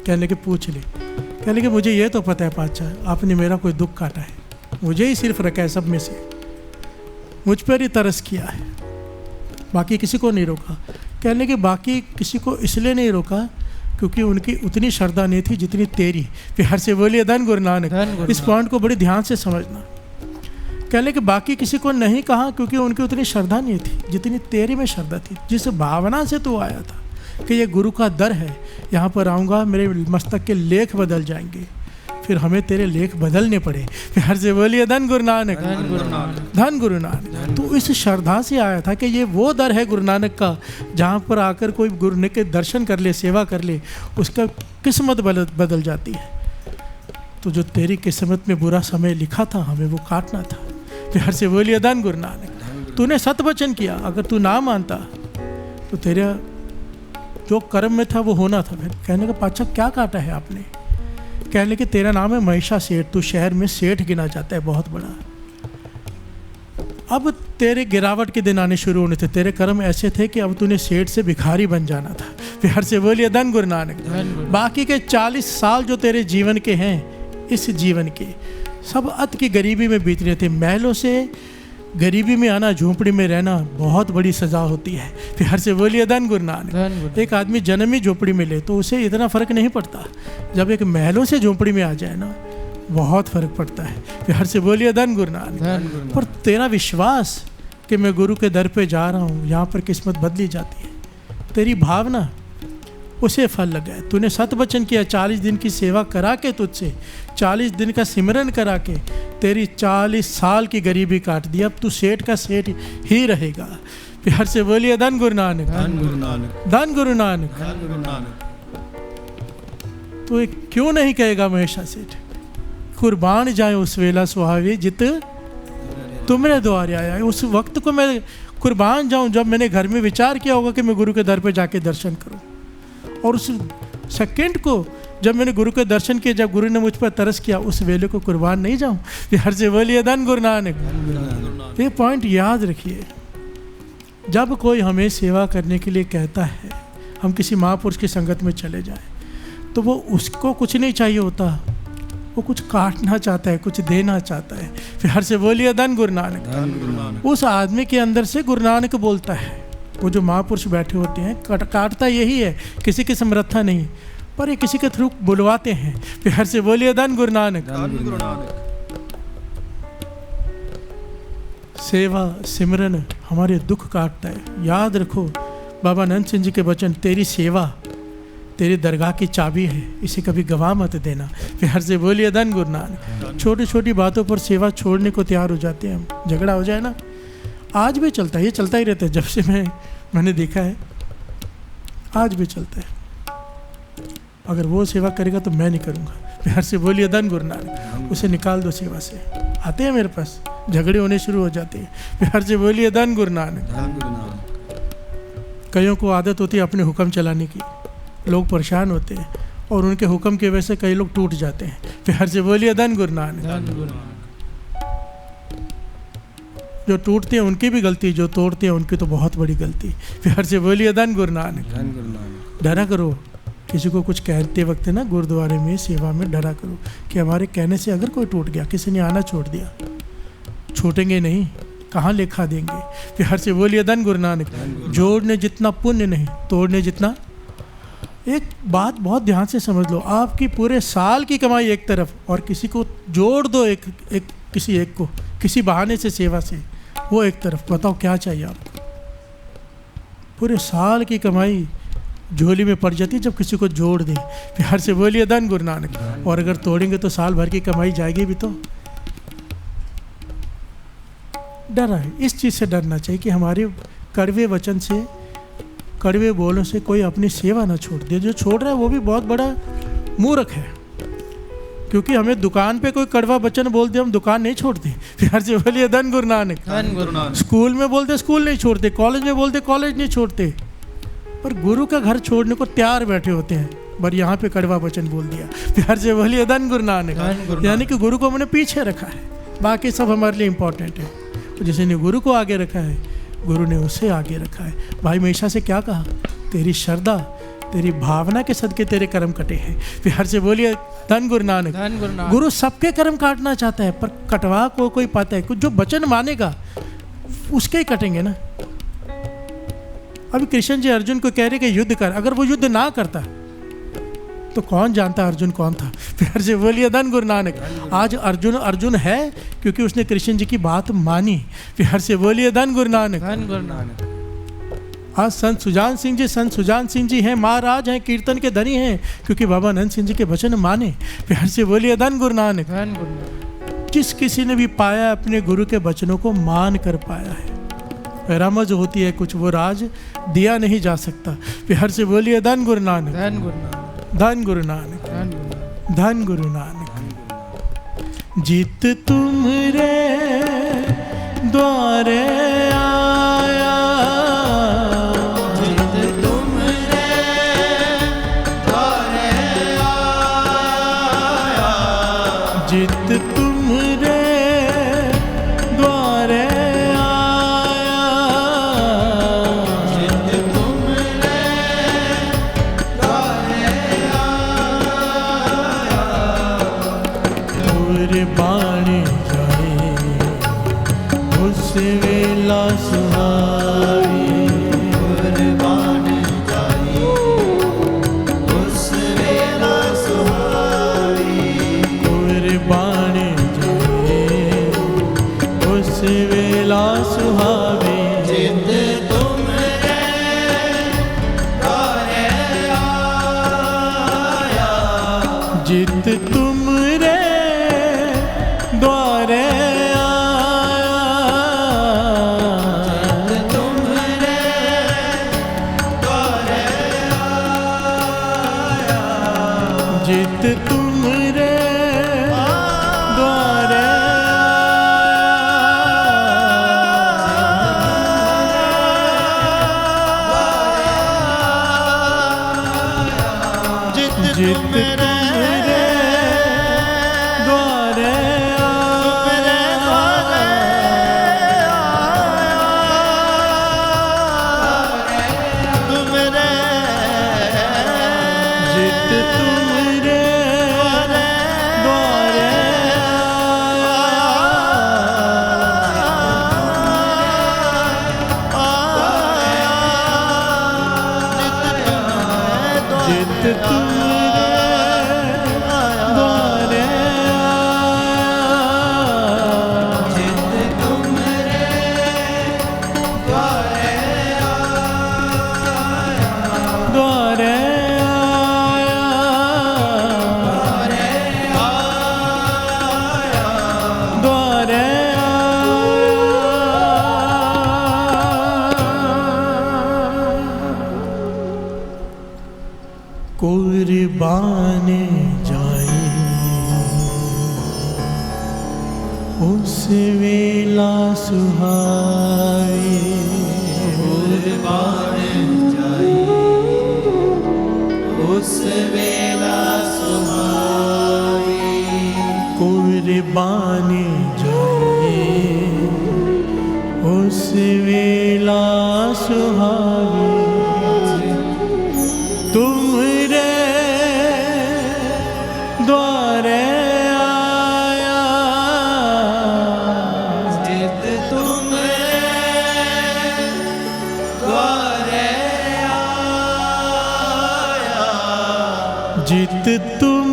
कहने के पूछ ले। कहने के मुझे ये तो पता है पातशाह, आपने मेरा कोई दुख काटा है, मुझे ही सिर्फ रखा है सब में से, मुझ पर ही तरस किया है, बाकी किसी को नहीं रोका। कहने के बाकी किसी को इसलिए नहीं रोका क्योंकि उनकी उतनी श्रद्धा नहीं थी जितनी तेरी। प्यार से बोलिए धन गुरु नानक। इस पॉइंट को बड़ी ध्यान से समझना। कहने के बाकी किसी को नहीं कहा क्योंकि उनकी उतनी श्रद्धा नहीं थी जितनी तेरी में श्रद्धा थी। जिस भावना से तू आया था कि ये गुरु का दर है, यहाँ पर आऊँगा मेरे मस्तक के लेख बदल जाएंगे, फिर हमें तेरे लेख बदलने पड़े। प्यार से बोलिए धन गुरु नानक, धन गुरु नानक। तो इस श्रद्धा से आया था कि ये वो दर है गुरु नानक का, जहाँ पर आकर कोई गुरु ने के दर्शन कर ले, सेवा कर ले, उसका किस्मत बदल जाती है। तो जो तेरी किस्मत में बुरा समय लिखा था, हमें वो काटना था। प्यार से बोलिए धन गुरु नानक। तूने सत वचन किया, अगर तू ना मानता तो तेरा जो कर्म में था वो होना था। फिर कहने का पातशाह क्या काटा है आपने? कहने कि तेरा नाम है महिषा सेठ, तू शहर में सेठ गिना जाता है बहुत बड़ा। अब तेरे गिरावट के दिन आने शुरू होने थे, तेरे कर्म ऐसे थे कि अब तूने सेठ से भिखारी बन जाना था। प्यार से बोलिए धन गुरु नानक। बाकी के 40 साल जो तेरे जीवन के हैं, इस जीवन के सब अत की गरीबी में बीतने थे। महलों से गरीबी में आना, झोंपड़ी में रहना बहुत बड़ी सजा होती है। प्यार से बोलिए धन गुरु नानक। एक आदमी जन्म ही झोंपड़ी में ले तो उसे इतना फर्क नहीं पड़ता, जब एक महलों से झोंपड़ी में आ जाए ना, बहुत फर्क पड़ता है। प्यार से बोलिए धन गुरु नानक। पर तेरा विश्वास कि मैं गुरु के दर पे जा रहा हूँ, यहाँ पर किस्मत बदली जाती है, तेरी भावना उसे फल लगा है। तूने सत वचन किया, 40 दिन की सेवा करा के तुझसे, 40 दिन का सिमरन करा के तेरी 40 साल की गरीबी काट दी। अब तू सेठ का सेठ ही रहेगा। प्यार से बोलिए धन गुरु नानक, धन गुरु नानक, धन गुरु नानक। धन गुरु नानक। तो क्यों नहीं कहेगा महेशा सेठ, कुर्बान जाए उस वेला सुहावे जित तुमरे द्वारे आया है। उस वक्त को मैं कुर्बान जाऊं जब मैंने घर में विचार किया होगा कि मैं गुरु के दर पे जाके दर्शन करूं, और उस सेकंड को जब मैंने गुरु के दर्शन किए, जब गुरु ने मुझ पर तरस किया, उस वेले को कुर्बान नहीं जाऊं। हर से बोलिए धन गुरु नानक। ये पॉइंट याद रखिए, जब कोई हमें सेवा करने के लिए कहता है, हम किसी महापुरुष की संगत में चले जाएं, तो वो उसको कुछ नहीं चाहिए होता, वो कुछ काटना चाहता है, कुछ देना चाहता है। फिर हर से बोलिए धन गुरु नानक। उस आदमी के अंदर से गुरु नानक बोलता है। वो जो महापुरुष बैठे होते हैं, काटता यही है, किसी की समर्था नहीं, पर ये किसी के थ्रू बुलवाते हैं। फिर हर से बोलिए धन गुरु नानक। सेवा सिमरन हमारे दुख काटता है। याद रखो बाबा नंद सिंह जी के वचन, तेरी सेवा तेरी दरगाह की चाबी है, इसे कभी गवा मत देना। फिर हर से बोलिए धन गुरु नानक। छोटी छोटी बातों पर सेवा छोड़ने को तैयार हो जाते हैं हम। झगड़ा हो जाए ना, आज भी चलता है, ये चलता ही रहता है, जब से मैंने देखा है, आज भी चलता है। अगर वो सेवा करेगा तो मैं नहीं करूँगा। फिर हर से बोलिए धन गुरु नानक। उसे निकाल दो सेवा से। आते हैं मेरे पास, झगड़े होने शुरू हो जाते हैं। फिर हर से बोलिए धन गुरु नानक। कईयों को आदत होती है अपने हुक्म चलाने की, लोग परेशान होते हैं और उनके हुक्म की वजह से कई लोग टूट जाते हैं। फिर हर से बोलिए धन गुरु नानक। जो टूटते हैं उनकी भी गलती, जो तोड़ते हैं उनकी तो बहुत बड़ी गलती। फिर हर से बोलिए धन गुरु नानक। डरा करो किसी को कुछ कहते वक्त ना, गुरुद्वारे में सेवा में डरा करो कि हमारे कहने से अगर कोई टूट गया, किसी ने आना छोड़ दिया, छूटेंगे नहीं, कहाँ लेखा देंगे। फिर हर से बोलिए धन गुरु नानक। जोड़ने जितना पुण्य नहीं, तोड़ने जितना। एक बात बहुत ध्यान से समझ लो, आपकी पूरे साल की कमाई एक तरफ, और किसी को जोड़ दो किसी एक को किसी बहाने से सेवा से, वो एक तरफ। बताओ क्या चाहिए आपको? पूरे साल की कमाई झोली में पड़ जाती है जब किसी को जोड़ दे। फिर हर से बोलिए धन गुरु नानक। और अगर तोड़ेंगे तो साल भर की कमाई जाएगी भी। तो डर है, इस चीज़ से डरना चाहिए कि हमारे कड़वे वचन से, कड़वे बोलों से कोई अपनी सेवा ना छोड़ दे। जो छोड़ रहा है वो भी बहुत बड़ा मूर्ख है, क्योंकि हमें दुकान पे कोई कड़वा वचन बोल दे, हम दुकान नहीं छोड़ते। फिर से बोलिए धन गुरु नानक। स्कूल में बोलते स्कूल नहीं छोड़ते, कॉलेज में बोलते कॉलेज नहीं छोड़ते, पर गुरु का घर छोड़ने को तैयार बैठे होते हैं। पर यहाँ पे कड़वा वचन बोल दिया। फिर से बोलिए धन गुरु नानक। यानी कि गुरु को हमने पीछे रखा है, बाकी सब हमारे लिए इम्पोर्टेंट है। तो जिसने गुरु को आगे रखा है, गुरु ने उसे आगे रखा है। भाई महेशा से क्या कहा? तेरी श्रद्धा, तेरी भावना के सदके तेरे कर्म कटे हैं। फिर हर से बोलिए धन गुरु नानक। गुरु सबके कर्म काटना चाहता है, पर कटवा को कोई पाता है, कुछ जो वचन मानेगा उसके ही कटेंगे ना। अभी कृष्ण जी अर्जुन को कह रहे कि युद्ध कर, अगर वो युद्ध ना करता तो कौन जानता अर्जुन कौन था। फिर से बोलिए धन गुरु नानक। आज अर्जुन अर्जुन है क्योंकि उसने कृष्ण जी की बात मानी। फिर से बोलिए धन गुरु नानक। आज संत सुजान सिंह जी हैं, महाराज हैं, कीर्तन के धनी हैं, क्योंकि बाबा नंद सिंह जी के वचन माने। फिर से बोलिए धन गुरु नानक। जिस किसी ने भी पाया अपने गुरु के वचनों को मान कर पाया है। रमज होती है कुछ, वो राज दिया नहीं जा सकता। फिर से बोलिए धन गुरु नानक। धन गुरु नानक। धन गुरु नानक। जित तुमरे द्वारे आया, जित तुमरे द्वारे आया, जित तुमरे द्वारे आया, जित तुमरे द्वारे आया, और बाणी जाए उस वेला सुहाई, कुर्बान जाई उस वेला सुहाई, कुर्बान जाए उस वेला सुहावी। जित तुमरे द्वारे आया, वेला सुहाई कुर्बान जाई उस वेला सुहाई कुर्बान जाए उस वेला सुहाई तुमरे द्वारे आया जित तुमरे द्वारे आया जित तुम